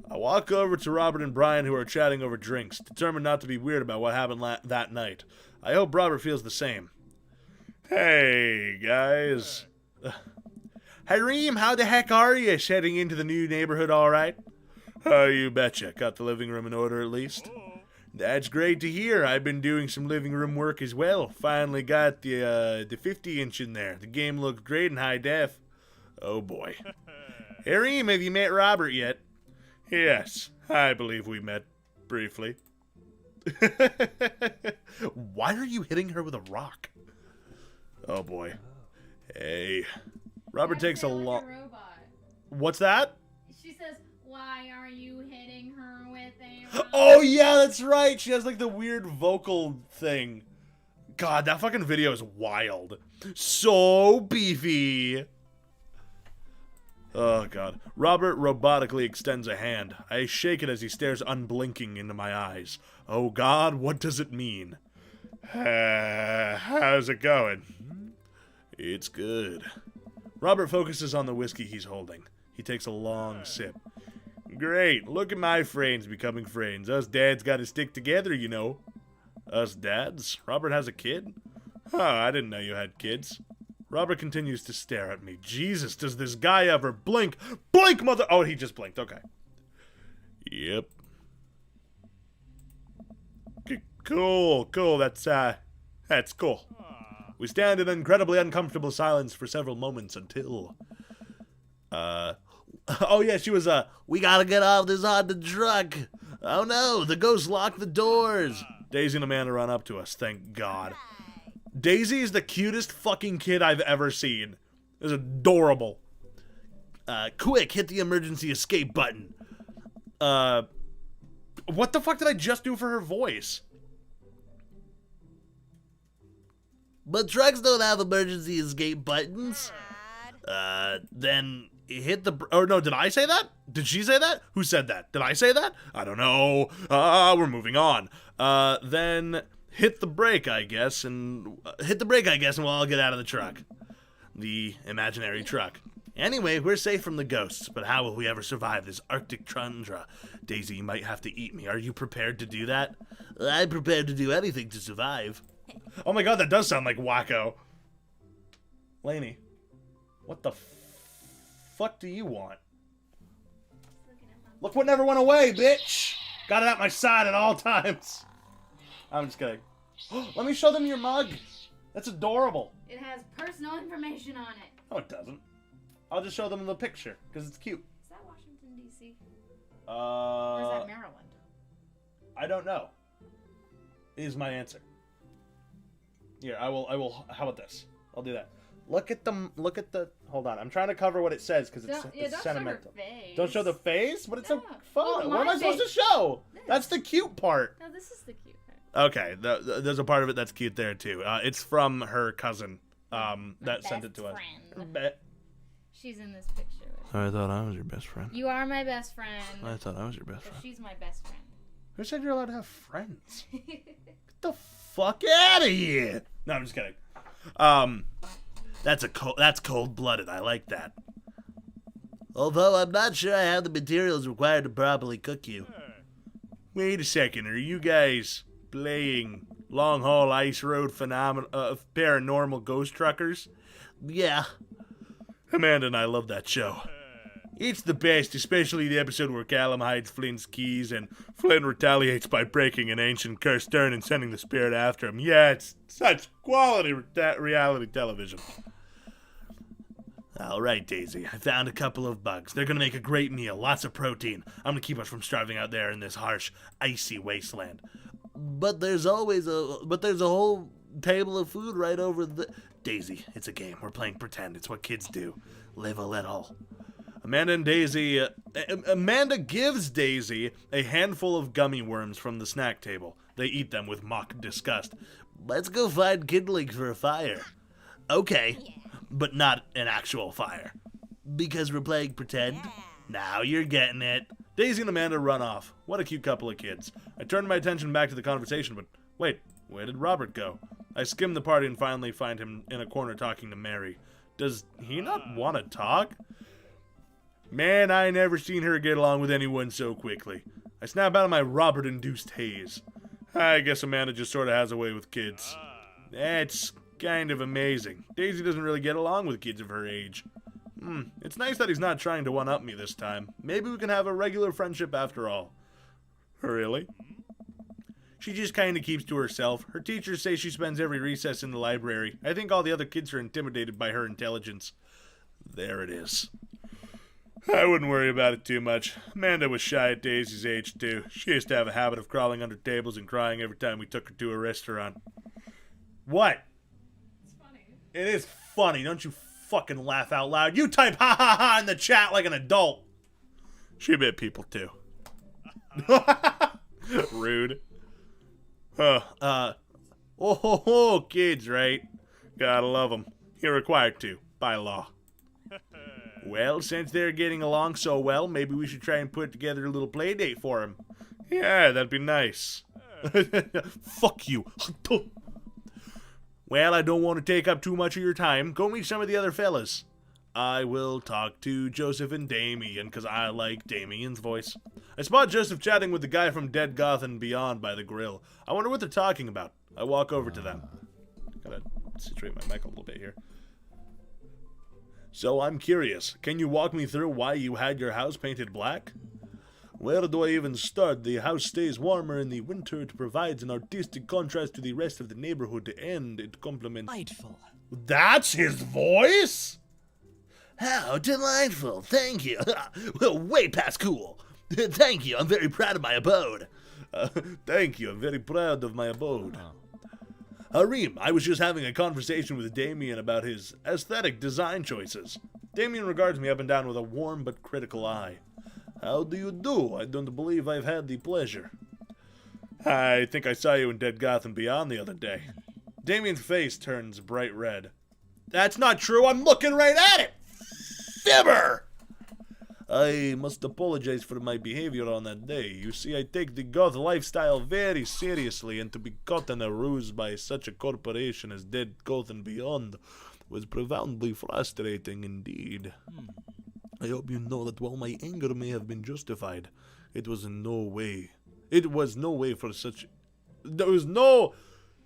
I walk over to Robert and Brian, who are chatting over drinks, determined not to be weird about what happened that night. I hope Robert feels the same. Hey, guys. Hey, Reem, how the heck are you? Heading into the new neighborhood all right? Oh, you betcha. Got the living room in order at least? That's great to hear. I've been doing some living room work as well. Finally got the 50-inch in there. The game looks great in high def. Oh, boy. Hey, Reem, have you met Robert yet? Yes, I believe we met briefly. Why are you hitting her with a rock? Oh, boy. Hey. Robert takes a long... What's that? She says, why are you hitting her with a rock? Oh, yeah, that's right. She has, like, the weird vocal thing. God, that fucking video is wild. So beefy. Oh, God. Robert robotically extends a hand. I shake it as he stares unblinking into my eyes. Oh, God, what does it mean? How's it going? It's good. Robert focuses on the whiskey he's holding. He takes a long sip. Great. Look at my friends becoming friends. Us dads gotta stick together, you know. Us dads? Robert has a kid? Oh, I didn't know you had kids. Robert continues to stare at me. Jesus, does this guy ever blink? Blink, mother... Oh, he just blinked. Okay. Yep. Cool. That's cool. We stand in incredibly uncomfortable silence for several moments until... Oh, yeah, she was, we gotta get off this haunted truck. Oh, no, the ghost locked the doors. Daisy and Amanda run up to us, thank God. Daisy is the cutest fucking kid I've ever seen. It's adorable. Quick, hit the emergency escape button. What the fuck did I just do for her voice? But trucks don't have emergency escape buttons. Then hit the... Oh, no, did I say that? Did she say that? Who said that? Did I say that? I don't know. We're moving on. Then hit the brake, I guess, and... we'll all get out of the truck. The imaginary truck. Anyway, we're safe from the ghosts, but how will we ever survive this Arctic tundra? Daisy, you might have to eat me. Are you prepared to do that? I'm prepared to do anything to survive. Oh my God, that does sound like Wacko. Lainey, what the fuck do you want? Look what never went away, bitch! Got it at my side at all times. I'm just kidding. Let me show them your mug. That's adorable. It has personal information on it. No, it doesn't. I'll just show them the picture, because it's cute. Is that Washington, D.C.? Or is that Maryland? I don't know. Is my answer. Here, I will, how about this? I'll do that. Look at the, hold on, I'm trying to cover what it says, because it's sentimental. Show her face. Don't show the face? But it's so fun. Well, what am I supposed to show? That's the cute part. No, this is the cute part. Okay, there's a part of it that's cute there, too. It's from her cousin, that sent it to us. Friend. She's in this picture. I thought I was your best friend. You are my best friend. I thought I was your best friend. She's my best friend. Who said you're allowed to have friends? Get the fuck out of here! No, I'm just kidding. That's cold-blooded. I like that. Although I'm not sure I have the materials required to properly cook you. Wait a second. Are you guys playing Long Haul Ice Road Paranormal Ghost Truckers? Yeah. Amanda and I love that show. It's the best, especially the episode where Callum hides Flint's keys and Flint retaliates by breaking an ancient cursed urn and sending the spirit after him. Yeah, it's such quality reality television. All right, Daisy, I found a couple of bugs. They're going to make a great meal, lots of protein. I'm going to keep us from starving out there in this harsh, icy wasteland. But there's a whole table of food right over the... Daisy, it's a game. We're playing pretend. It's what kids do. Live a little. Amanda gives Daisy a handful of gummy worms from the snack table. They eat them with mock disgust. Let's go find kindling for a fire. Okay, but not an actual fire. Because we're playing pretend? Now you're getting it. Daisy and Amanda run off. What a cute couple of kids. I turned my attention back to the conversation, but wait, where did Robert go? I skim the party and finally find him in a corner talking to Mary. Does he not want to talk? Man, I never seen her get along with anyone so quickly. I snap out of my Robert-induced haze. I guess Amanda just sort of has a way with kids. That's kind of amazing. Daisy doesn't really get along with kids of her age. It's nice that he's not trying to one-up me this time. Maybe we can have a regular friendship after all. Really? She just kind of keeps to herself. Her teachers say she spends every recess in the library. I think all the other kids are intimidated by her intelligence. There it is. I wouldn't worry about it too much. Amanda was shy at Daisy's age, too. She used to have a habit of crawling under tables and crying every time we took her to a restaurant. What? It's funny. It is funny. Don't you fucking laugh out loud. You type ha ha ha in the chat like an adult. She bit people, too. Rude. Kids, right? Gotta love them. You're required to, by law. Well, since they're getting along so well, maybe we should try and put together a little play date for him. Yeah, that'd be nice. Fuck you. Well, I don't want to take up too much of your time. Go meet some of the other fellas. I will talk to Joseph and Damien, because I like Damien's voice. I spot Joseph chatting with the guy from Dead Goth and Beyond by the grill. I wonder what they're talking about. I walk over to them. Gotta situate my mic a little bit here. So I'm curious, can you walk me through why you had your house painted black? Where do I even start? The house stays warmer in the winter. It provides an artistic contrast to the rest of the neighborhood, and it complements... Delightful. That's his voice? How delightful. Thank you. Well, way past cool. Thank you. I'm very proud of my abode. Thank you. I'm very proud of my abode. Harim, I was just having a conversation with Damien about his aesthetic design choices. Damien regards me up and down with a warm but critical eye. How do you do? I don't believe I've had the pleasure. I think I saw you in Dead Goth and Beyond the other day. Damien's face turns bright red. That's not true. I'm looking right at it. Fibber! I must apologize for my behavior on that day. You see, I take the goth lifestyle very seriously, and to be caught in a ruse by such a corporation as Dead Goth and Beyond was profoundly frustrating indeed. I hope you know that while my anger may have been justified, there was no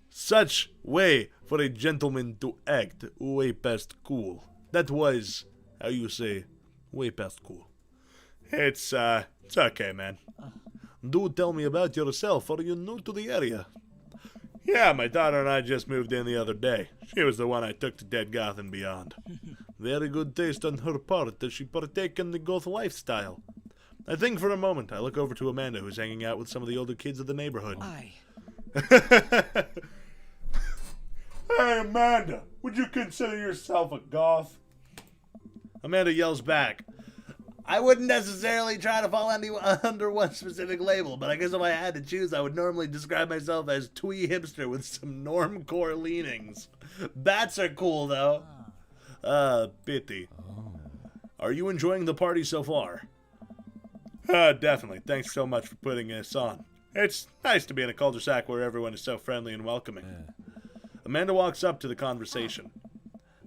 such way for a gentleman to act way past cool. That was, how you say, way past cool. It's okay, man. Do tell me about yourself. Are you new to the area? Yeah, my daughter and I just moved in the other day. She was the one I took to Dead Goth and Beyond. Very good taste on her part. Does she partake in the goth lifestyle? I think for a moment. I look over to Amanda, who's hanging out with some of the older kids of the neighborhood. Hey, Amanda, would you consider yourself a goth? Amanda yells back. I wouldn't necessarily try to fall under one specific label, but I guess if I had to choose, I would normally describe myself as twee hipster with some normcore leanings. Bats are cool, though. Pity. Are you enjoying the party so far? Definitely. Thanks so much for putting us on. It's nice to be in a cul-de-sac where everyone is so friendly and welcoming. Amanda walks up to the conversation.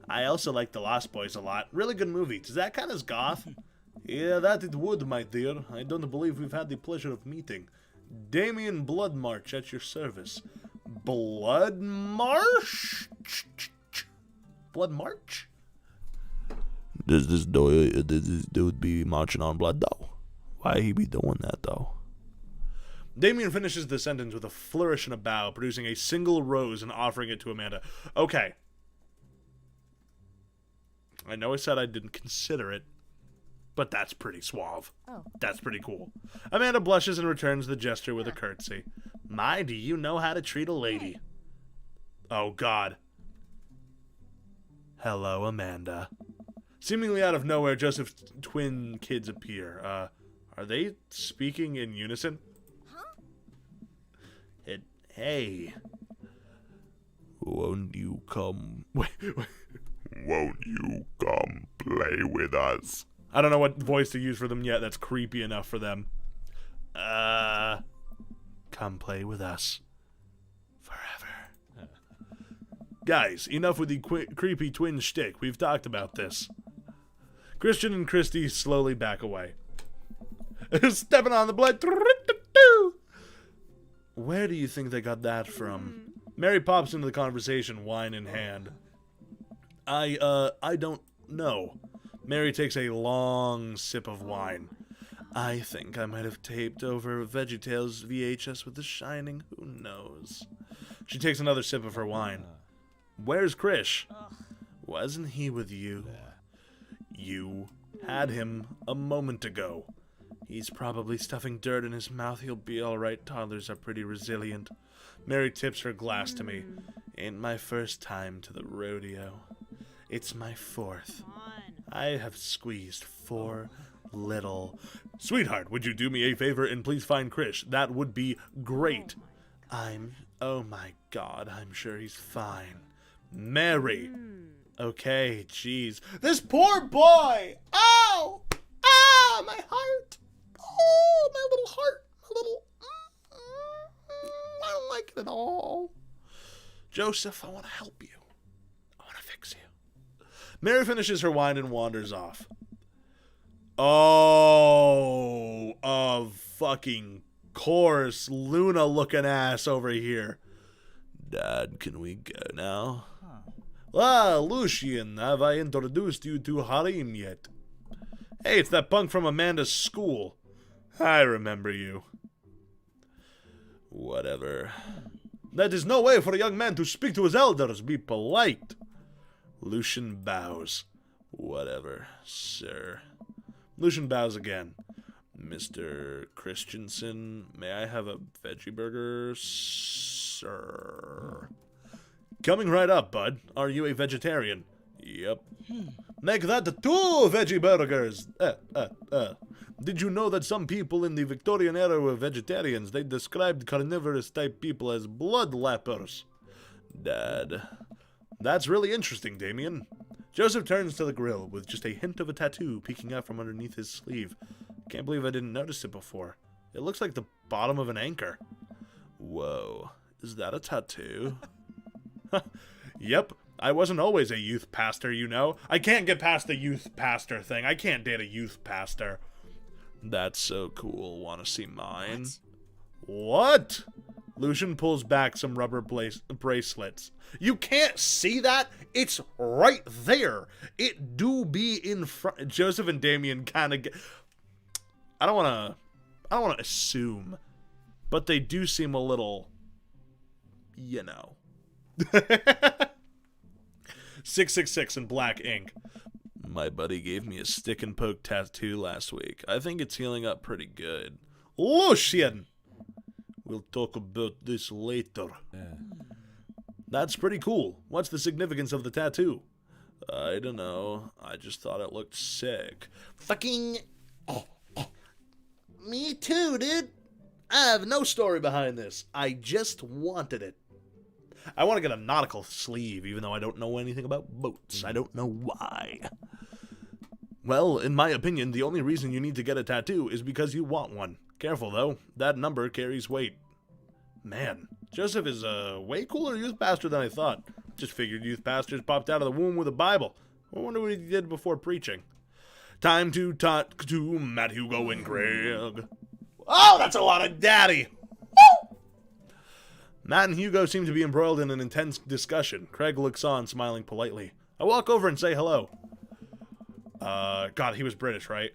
I also like The Lost Boys a lot. Really good movie. Does that count as goth? Yeah, that it would, my dear. I don't believe we've had the pleasure of meeting. Damien Bloodmarch at your service. Bloodmarch? Bloodmarch? Does this dude be marching on blood, though? Why he be doing that, though? Damien finishes the sentence with a flourish and a bow, producing a single rose and offering it to Amanda. Okay. I know I said I didn't consider it, but that's pretty suave. Oh. That's pretty cool. Amanda blushes and returns the gesture with a curtsy. My, do you know how to treat a lady? Oh, God. Hello, Amanda. Seemingly out of nowhere, Joseph's twin kids appear. Are they speaking in unison? Huh? Hey. Won't you come... Wait. Won't you come play with us? I don't know what voice to use for them yet. That's creepy enough for them. Come play with us. Forever. Guys, enough with the creepy twin shtick. We've talked about this. Christian and Christy slowly back away. Stepping on the blood. Where do you think they got that from? Mary pops into the conversation, wine in hand. I don't know. Mary takes a long sip of wine. I think I might have taped over VeggieTales VHS with The Shining. Who knows? She takes another sip of her wine. Where's Krish? Wasn't he with you? You had him a moment ago. He's probably stuffing dirt in his mouth. He'll be alright. Toddlers are pretty resilient. Mary tips her glass to me. Ain't my first time to the rodeo. It's my fourth. I have squeezed 4 little... Sweetheart, would you do me a favor and please find Krish? That would be great. Oh my God, I'm sure he's fine. Mary. Okay, jeez. This poor boy! Ow! Ah, my heart! Oh, my little heart. My little... I don't like it at all. Joseph, I want to help you. I want to fix you. Mary finishes her wine and wanders off. Oh, of fucking course, Luna looking ass over here. Dad, can we go now? Ah, Lucian, have I introduced you to Harim yet? Hey, it's that punk from Amanda's school. I remember you. Whatever. That is no way for a young man to speak to his elders. Be polite. Lucian bows. Whatever, sir. Lucian bows again. Mr. Christensen, may I have a veggie burger, sir? Coming right up, bud. Are you a vegetarian? Yep. Make that 2 veggie burgers. Did you know that some people in the Victorian era were vegetarians? They described carnivorous-type people as bloodlappers. Dad. That's really interesting, Damien. Joseph turns to the grill with just a hint of a tattoo peeking out from underneath his sleeve. Can't believe I didn't notice it before. It looks like the bottom of an anchor. Whoa. Is that a tattoo? Yep. I wasn't always a youth pastor, you know. I can't get past the youth pastor thing. I can't date a youth pastor. That's so cool. Want to see mine? What? Lucian pulls back some rubber bracelets. You can't see that? It's right there. It do be in front. Joseph and Damien kind of get... I don't want to assume, but they do seem a little, you know. 666 in black ink. My buddy gave me a stick and poke tattoo last week. I think it's healing up pretty good. Lucian! We'll talk about this later. That's pretty cool. What's the significance of the tattoo? I don't know. I just thought it looked sick. Fucking... Me too, dude. I have no story behind this. I just wanted it. I want to get a nautical sleeve, even though I don't know anything about boats. I don't know why. Well, in my opinion, the only reason you need to get a tattoo is because you want one. Careful, though. That number carries weight. Man, Joseph is a way cooler youth pastor than I thought. Just figured youth pastors popped out of the womb with a Bible. I wonder what he did before preaching. Time to talk to Matt, Hugo, and Craig. Oh, that's a lot of daddy. Woo! Matt and Hugo seem to be embroiled in an intense discussion. Craig looks on, smiling politely. I walk over and say hello. God, he was British, right?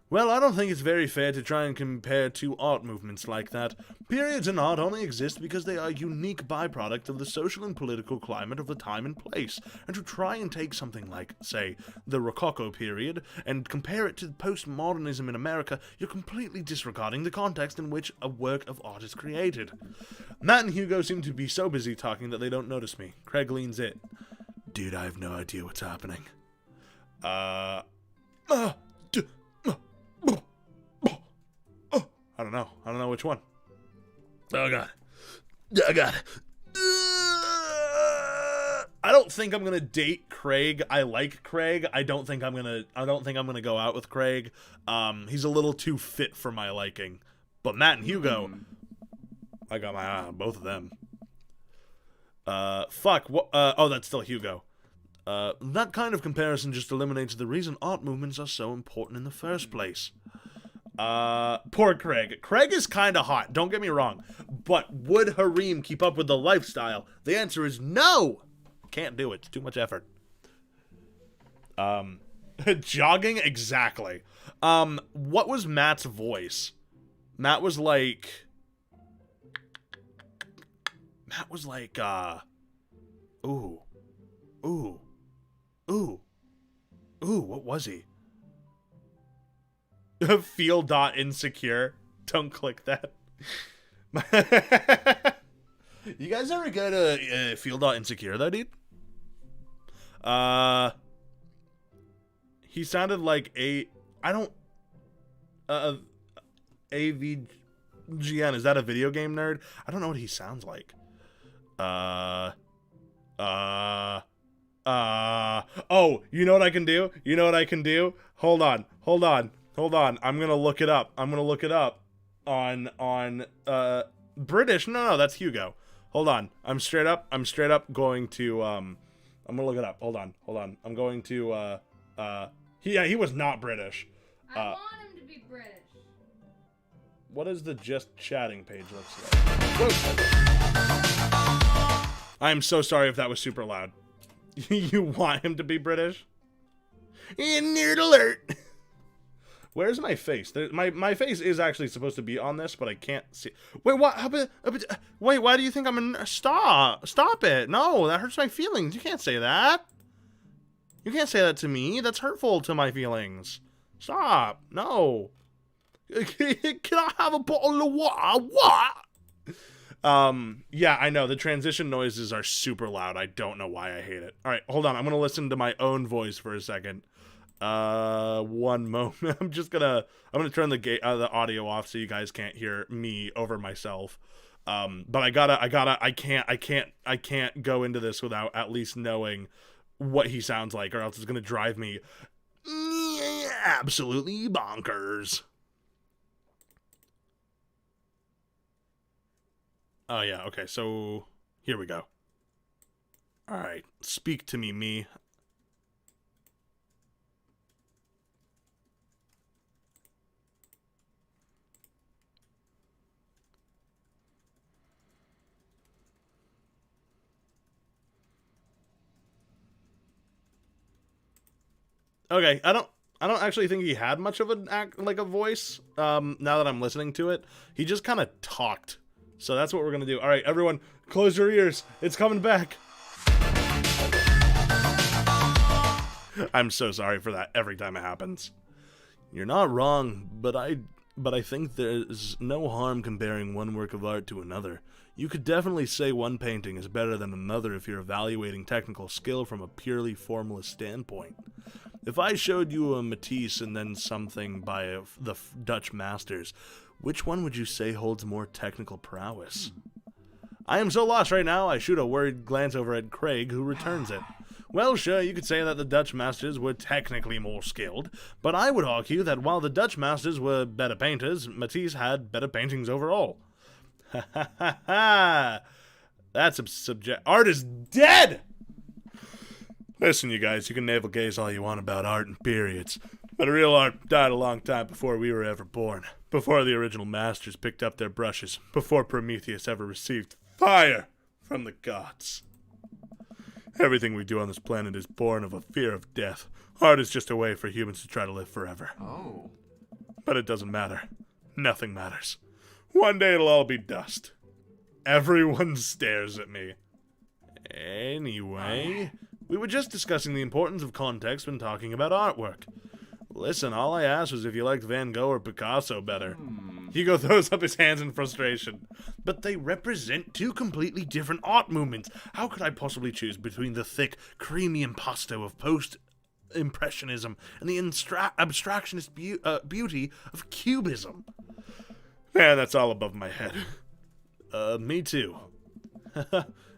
Well, I don't think it's very fair to try and compare two art movements like that. Periods in art only exist because they are a unique byproduct of the social and political climate of the time and place. And to try and take something like, say, the Rococo period, and compare it to postmodernism in America, you're completely disregarding the context in which a work of art is created. Matt and Hugo seem to be so busy talking that they don't notice me. Craig leans in. Dude, I have no idea what's happening. I don't know. I don't know which one. Oh, God. Oh, God. I don't think I'm gonna date Craig. I like Craig. I don't think I'm gonna go out with Craig. He's a little too fit for my liking. But Matt and Hugo, I got my eye on both of them. Fuck. Oh, that's still Hugo. That kind of comparison just eliminates the reason art movements are so important in the first place. Poor Craig. Craig is kind of hot, don't get me wrong. But would Harim keep up with the lifestyle? The answer is no! Can't do it. It's too much effort. Jogging? Exactly. What was Matt's voice? Matt was like, ooh, what was he? Feel.insecure. Don't click that. You guys ever go to Feel.insecure though, dude? He sounded like AVGN. Is that a video game nerd? I don't know what he sounds like. Oh, you know what I can do? You know what I can do? Hold on. I'm gonna look it up. On British. No, that's Hugo. Hold on. I'm straight up going to, I'm gonna look it up. Hold on. I'm going to, he was not British. I want him to be British. What does the just chatting page looks like? Whoa. I'm so sorry if that was super loud. You want him to be British? Nerd alert! Where's my face? My face is actually supposed to be on this, but I can't see. Wait, what? Wait, why do you think I'm a... Stop it. No, that hurts my feelings. You can't say that. You can't say that to me. That's hurtful to my feelings. Stop. No. Can I have a bottle of water? What? Yeah, I know. The transition noises are super loud. I don't know why I hate it. All right, hold on. I'm going to listen to my own voice for a second. One moment. I'm going to turn the audio off so you guys can't hear me over myself. But I can't go into this without at least knowing what he sounds like, or else it's going to drive me absolutely bonkers. Oh, yeah, okay, so here we go. Alright, speak to me. Okay, I don't actually think he had much of a voice, now that I'm listening to it. He just kind of talked. So that's what we're going to do. All right, everyone, close your ears. It's coming back. I'm so sorry for that every time it happens. You're not wrong, but I think there's no harm comparing one work of art to another. You could definitely say one painting is better than another if you're evaluating technical skill from a purely formalist standpoint. If I showed you a Matisse and then something by the Dutch masters, which one would you say holds more technical prowess? I am so lost right now, I shoot a worried glance over at Craig, who returns it. Well, sure, you could say that the Dutch masters were technically more skilled, but I would argue that while the Dutch masters were better painters, Matisse had better paintings overall. Ha ha ha ha! That's art is dead! Listen, you guys, you can navel gaze all you want about art and periods, but real art died a long time before we were ever born, before the original masters picked up their brushes, before Prometheus ever received fire from the gods. Everything we do on this planet is born of a fear of death. Art is just a way for humans to try to live forever. Oh. But it doesn't matter. Nothing matters. One day it'll all be dust. Everyone stares at me. Anyway, we were just discussing the importance of context when talking about artwork. Listen, all I asked was if you liked Van Gogh or Picasso better. Hugo throws up his hands in frustration. But they represent two completely different art movements. How could I possibly choose between the thick, creamy impasto of post-impressionism and the abstractionist beauty of cubism? Man, that's all above my head. Me too.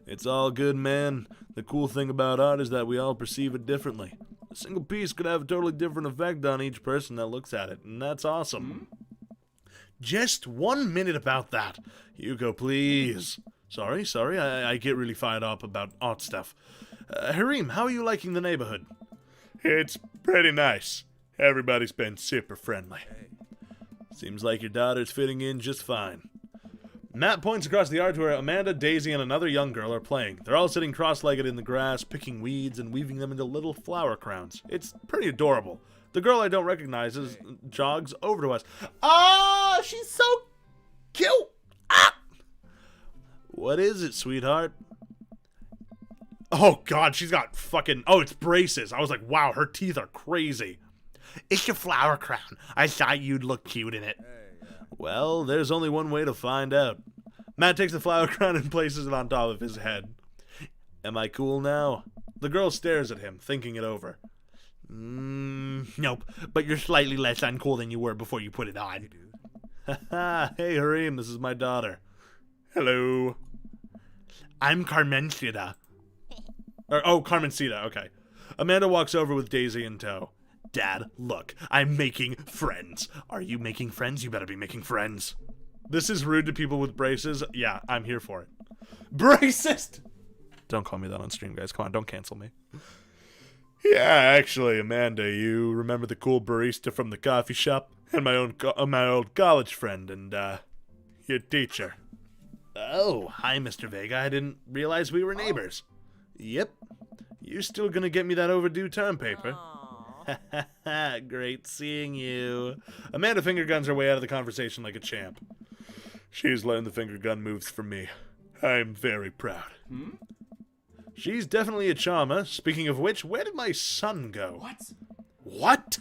It's all good, man. The cool thing about art is that we all perceive it differently. A single piece could have a totally different effect on each person that looks at it, and that's awesome. Just 1 minute about that. Hugo, please. Sorry, I get really fired up about art stuff. Harim, how are you liking the neighborhood? It's pretty nice. Everybody's been super friendly. Seems like your daughter's fitting in just fine. Matt points across the yard to where Amanda, Daisy, and another young girl are playing. They're all sitting cross-legged in the grass, picking weeds and weaving them into little flower crowns. It's pretty adorable. The girl I don't recognize jogs over to us. Ah, she's so cute! Ah! What is it, sweetheart? Oh, God, she's got fucking... Oh, it's braces. I was like, wow, her teeth are crazy. It's your flower crown. I thought you'd look cute in it. Well, there's only one way to find out. Matt takes the flower crown and places it on top of his head. Am I cool now? The girl stares at him, thinking it over. Nope, but you're slightly less uncool than you were before you put it on. Haha, hey Harim, this is my daughter. Hello. I'm Carmencita. Carmencita, okay. Amanda walks over with Daisy in tow. Dad, look, I'm making friends. Are you making friends? You better be making friends. This is rude to people with braces. Yeah, I'm here for it. Bracist! Don't call me that on stream, guys. Come on, don't cancel me. Yeah, actually, Amanda, you remember the cool barista from the coffee shop? And my old college friend and, your teacher. Oh, hi, Mr. Vega. I didn't realize we were neighbors. Yep. You're still gonna get me that overdue term paper. Great seeing you. Amanda finger guns her way out of the conversation like a champ. She's learned the finger gun moves from me. I'm very proud. She's definitely a charmer. Speaking of which, where did my son go? What?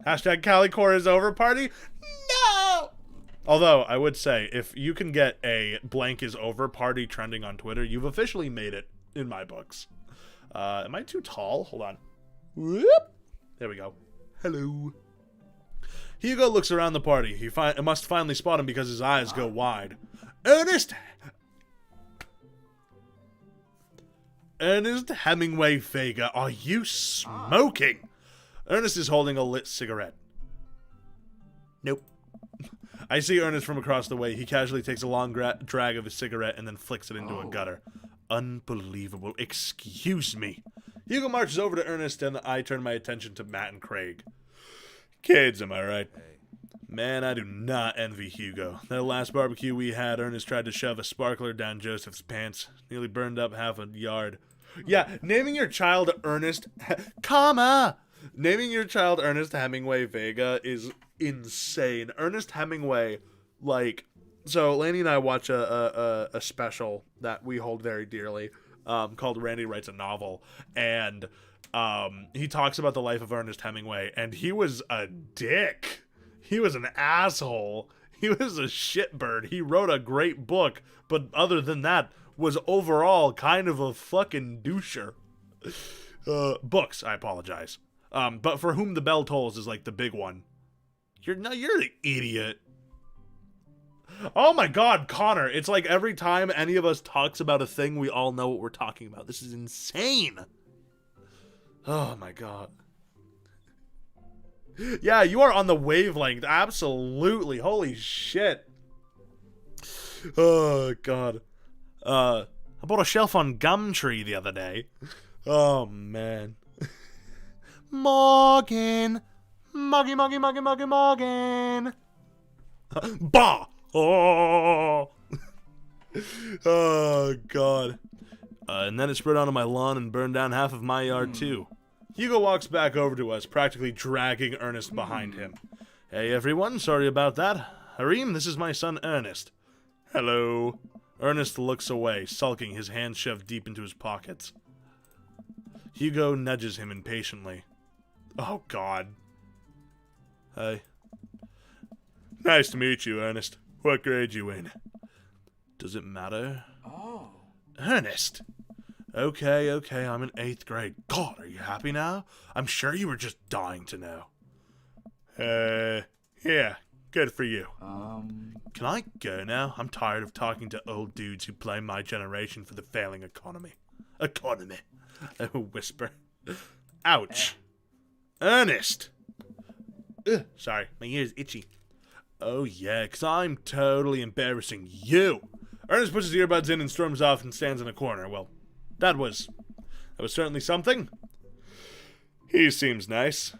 Hashtag Calicore is over party? No! Although, I would say, if you can get a blank is over party trending on Twitter, you've officially made it in my books. Am I too tall? Hold on. Whoop! There we go. Hello. Hugo looks around the party. He must finally spot him because his eyes go wide. Ernest Hemingway Vega, are you smoking? Ernest is holding a lit cigarette. Nope. I see Ernest from across the way. He casually takes a long drag of his cigarette and then flicks it into a gutter. Unbelievable. Excuse me. Hugo marches over to Ernest and I turn my attention to Matt and Craig. Kids, am I right? Man, I do not envy Hugo. That last barbecue we had, Ernest tried to shove a sparkler down Joseph's pants. Nearly burned up half a yard. Yeah, naming your child Ernest... Naming your child Ernest Hemingway Vega is insane. Ernest Hemingway, like... So, Laney and I watch a special that we hold very dearly, called Randy Writes a Novel, and he talks about the life of Ernest Hemingway, and he was a dick. He was an asshole. He was a shitbird. He wrote a great book, but other than that, was overall kind of a fucking doucher. Books, I apologize. But For Whom the Bell Tolls is like the big one. You're an idiot. Oh my god, Connor. It's like every time any of us talks about a thing, we all know what we're talking about. This is insane. Oh my god. Yeah, you are on the wavelength. Absolutely. Holy shit. Oh god. I bought a shelf on Gumtree the other day. Oh man. Morgan. Morgan. Bah! Oh! Oh, God. And then it spread onto my lawn and burned down half of my yard, too. Hugo walks back over to us, practically dragging Ernest behind him. Hey, everyone. Sorry about that. Harim, this is my son, Ernest. Hello. Ernest looks away, sulking, his hands shoved deep into his pockets. Hugo nudges him impatiently. Oh, God. Hey. Nice to meet you, Ernest. What grade you in? Does it matter? Oh. Ernest! Okay, I'm in 8th grade. God, are you happy now? I'm sure you were just dying to know. Yeah, good for you. Can I go now? I'm tired of talking to old dudes who blame my generation for the failing economy. Economy. A whisper. Ouch. Ernest! Ugh, sorry, my ear's itchy. Oh yeah, 'cause I'm totally embarrassing you. Ernest puts his earbuds in and storms off and stands in a corner. Well, that was certainly something. He seems nice.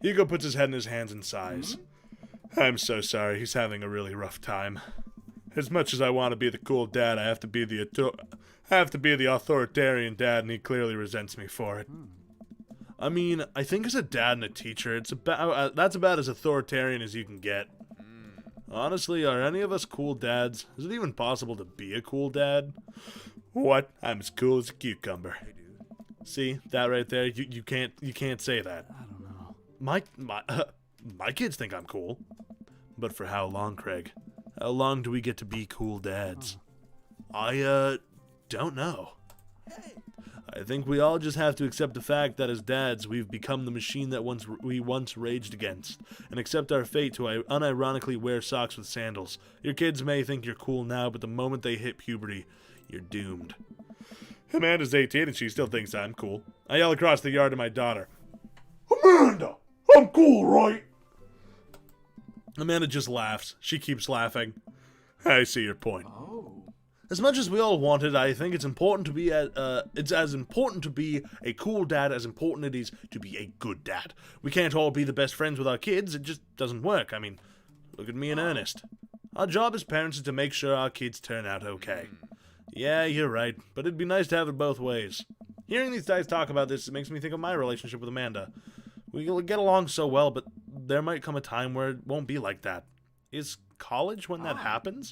Hugo puts his head in his hands and sighs. I'm so sorry, he's having a really rough time. As much as I want to be the cool dad, I have to be the authoritarian dad, and he clearly resents me for it. I mean, I think as a dad and a teacher, that's about as authoritarian as you can get. Honestly, are any of us cool dads? Is it even possible to be a cool dad? What? I'm as cool as a cucumber. See that right there? You can't say that. I don't know. My kids think I'm cool. But for how long, Craig? How long do we get to be cool dads? I don't know. I think we all just have to accept the fact that as dads, we've become the machine that we once raged against, and accept our fate to unironically wear socks with sandals. Your kids may think you're cool now, but the moment they hit puberty, you're doomed. Amanda's 18 and she still thinks I'm cool. I yell across the yard to my daughter. Amanda, I'm cool, right? Amanda just laughs. She keeps laughing. I see your point. Oh. As much as we all want it, I think it's important to be it's as important to be a cool dad as important it is to be a good dad. We can't all be the best friends with our kids. It just doesn't work. I mean, look at me and Ernest. Our job as parents is to make sure our kids turn out okay. Yeah, you're right, but it'd be nice to have it both ways. Hearing these guys talk about this, it makes me think of my relationship with Amanda. We get along so well, but there might come a time where it won't be like that. Is college when that happens?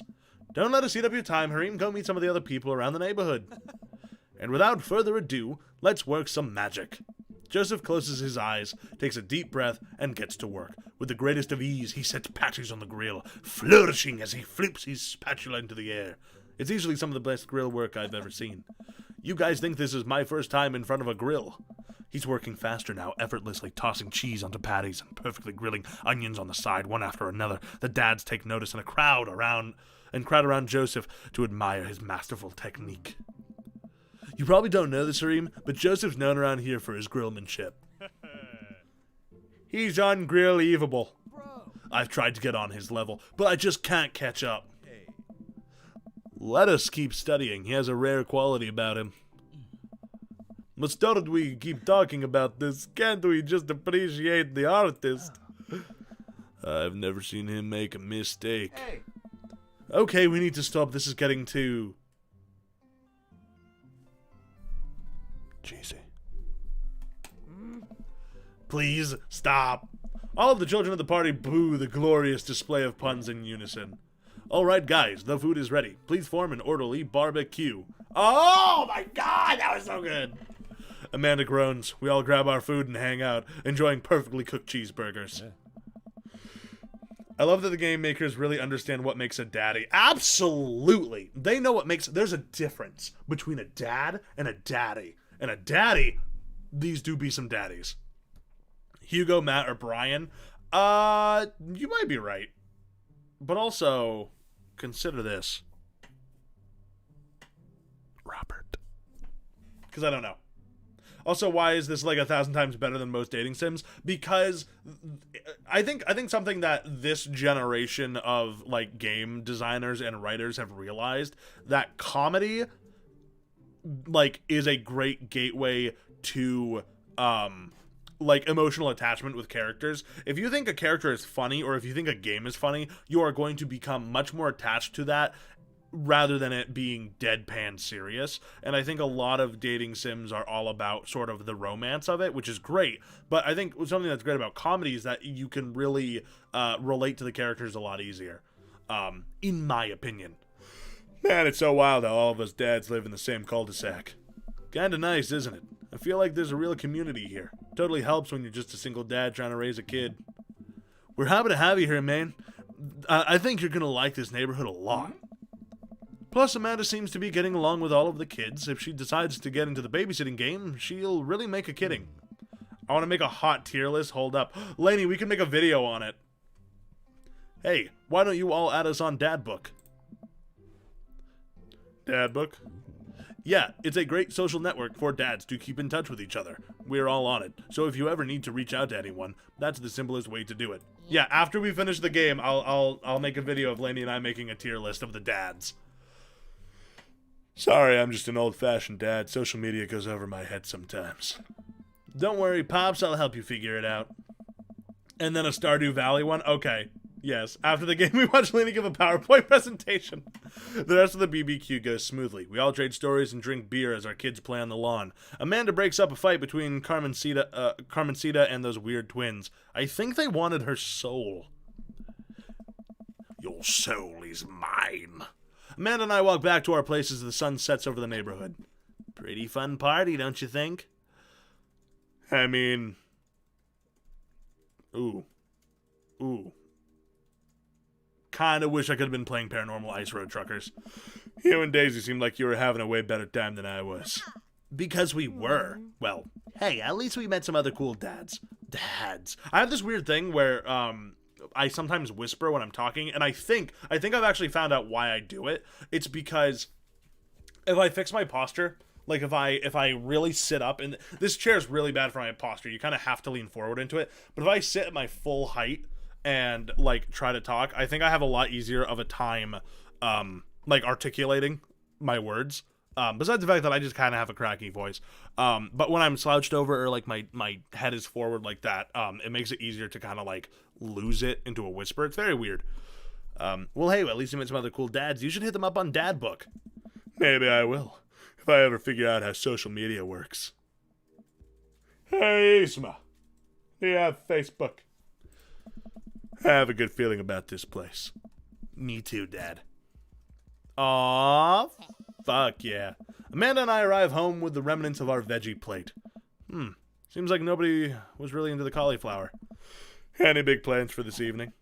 Don't let us eat up your time, Harim. Go meet some of the other people around the neighborhood. And without further ado, let's work some magic. Joseph closes his eyes, takes a deep breath, and gets to work. With the greatest of ease, he sets patties on the grill, flourishing as he flips his spatula into the air. It's easily some of the best grill work I've ever seen. You guys think this is my first time in front of a grill. He's working faster now, effortlessly tossing cheese onto patties and perfectly grilling onions on the side, one after another. The dads take notice and crowd around Joseph to admire his masterful technique. You probably don't know this, Harim, but Joseph's known around here for his grillmanship. He's ungrill-evable. I've tried to get on his level, but I just can't catch up. Let us keep studying. He has a rare quality about him. But started we keep talking about this, can't we just appreciate the artist? I've never seen him make a mistake. Hey. Okay, we need to stop. This is getting too cheesy. Please stop. All of the children of the party boo the glorious display of puns in unison. Alright guys, the food is ready. Please form an orderly barbecue. Oh my god, that was so good. Amanda groans. We all grab our food and hang out, enjoying perfectly cooked cheeseburgers. Yeah. I love that the game makers really understand what makes a daddy. Absolutely. They know what makes... There's a difference between a dad and a daddy. And a daddy, these do be some daddies. Hugo, Matt, or Brian, you might be right. But also, consider this. Robert. Because I don't know. Also, why is this like 1,000 times better than most dating sims? Because I think something that this generation of like game designers and writers have realized, that comedy like is a great gateway to like emotional attachment with characters. If you think a character is funny, or if you think a game is funny, you are going to become much more attached to that rather than it being deadpan serious. And I think a lot of dating sims are all about sort of the romance of it, which is great. But I think something that's great about comedy is that you can really relate to the characters a lot easier, in my opinion. Man, it's so wild how all of us dads live in the same cul-de-sac. Kinda nice, isn't it? I feel like there's a real community here. Totally helps when you're just a single dad trying to raise a kid. We're happy to have you here, man. I think you're gonna like this neighborhood a lot. Plus, Amanda seems to be getting along with all of the kids. If she decides to get into the babysitting game, she'll really make a kidding. I want to make a hot tier list. Hold up. Lainey, we can make a video on it. Hey, why don't you all add us on Dadbook? Dadbook? Yeah, it's a great social network for dads to keep in touch with each other. We're all on it, so if you ever need to reach out to anyone, that's the simplest way to do it. Yeah, after we finish the game, I'll make a video of Lainey and I making a tier list of the dads. Sorry, I'm just an old-fashioned dad. Social media goes over my head sometimes. Don't worry, Pops, I'll help you figure it out. And then a Stardew Valley one? Okay. Yes. After the game, we watch Lainey give a PowerPoint presentation. The rest of the BBQ goes smoothly. We all trade stories and drink beer as our kids play on the lawn. Amanda breaks up a fight between Carmencita and those weird twins. I think they wanted her soul. Your soul is mine. Amanda and I walk back to our place as the sun sets over the neighborhood. Pretty fun party, don't you think? I mean... Ooh. Kinda wish I could have been playing Paranormal Ice Road Truckers. You and Daisy seemed like you were having a way better time than I was. Because we were. Well, hey, at least we met some other cool dads. I have this weird thing where, I sometimes whisper when I'm talking, and I think I've actually found out why I do it. It's because if I fix my posture, like if I really sit up, and this chair is really bad for my posture, you kind of have to lean forward into it, but if I sit at my full height and like try to talk, I think I have a lot easier of a time like articulating my words. Besides the fact that I just kind of have a cracky voice. But when I'm slouched over, or like my head is forward like that, it makes it easier to kind of like lose it into a whisper. It's very weird. Well, hey, at least you met some other cool dads. You should hit them up on Dadbook. Maybe I will, if I ever figure out how social media works. Hey, Isma. Do you have Facebook? I have a good feeling about this place. Me too, Dad. Aww. Fuck yeah. Amanda and I arrive home with the remnants of our veggie plate. Seems like nobody was really into the cauliflower. Any big plans for this evening?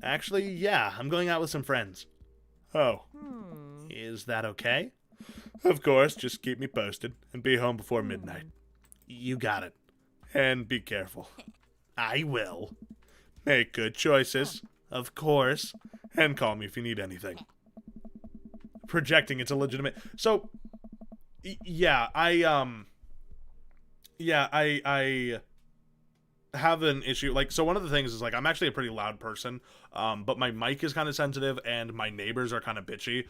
Actually, yeah, I'm going out with some friends. Oh. Is that okay? Of course, just keep me posted and be home before midnight. You got it. And be careful. I will. Make good choices, of course, and call me if you need anything. Projecting, it's a legitimate. So, yeah, I have an issue. Like, so one of the things is like I'm actually a pretty loud person, but my mic is kind of sensitive and my neighbors are kind of bitchy.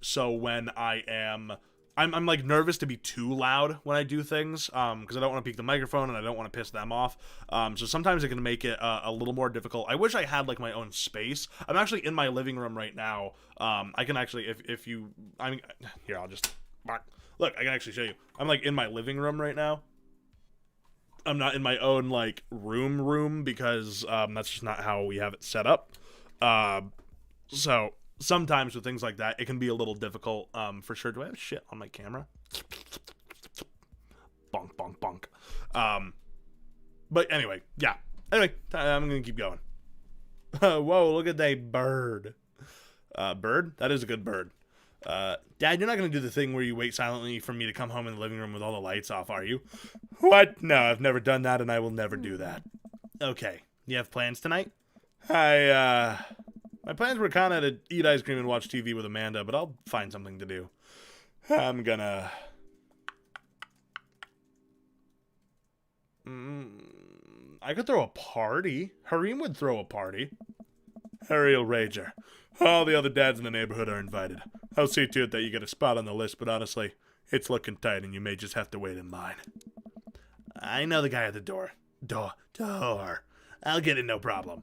So when I'm like nervous to be too loud when I do things, because I don't want to peak the microphone and I don't want to piss them off. So sometimes it can make it a little more difficult. I wish I had like my own space. I'm actually in my living room right now. I can actually, if you, I mean, here, I'll just, look, I can actually show you. I'm like in my living room right now. I'm not in my own like room because that's just not how we have it set up. So sometimes with things like that, it can be a little difficult, for sure. Do I have shit on my camera? Bonk, bonk, bonk. But anyway, yeah. Anyway, I'm gonna keep going. Whoa, look at that bird. Bird? That is a good bird. Dad, you're not gonna do the thing where you wait silently for me to come home in the living room with all the lights off, are you? What? No, I've never done that, and I will never do that. Okay. You have plans tonight? My plans were kind of to eat ice cream and watch TV with Amanda, but I'll find something to do. I'm gonna... I could throw a party. Hareem would throw a party. Harry'll rager. All the other dads in the neighborhood are invited. I'll see to it that you get a spot on the list, but honestly, it's looking tight and you may just have to wait in line. I know the guy at the door. Door. I'll get it, no problem.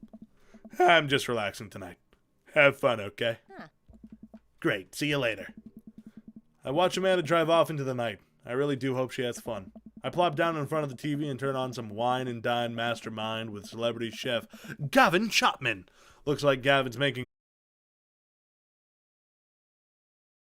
I'm just relaxing tonight. Have fun, okay? Huh. Great. See you later. I watch Amanda drive off into the night. I really do hope she has fun. I plop down in front of the TV and turn on some Wine and Dine Mastermind with celebrity chef Gavin Chapman. Looks like Gavin's making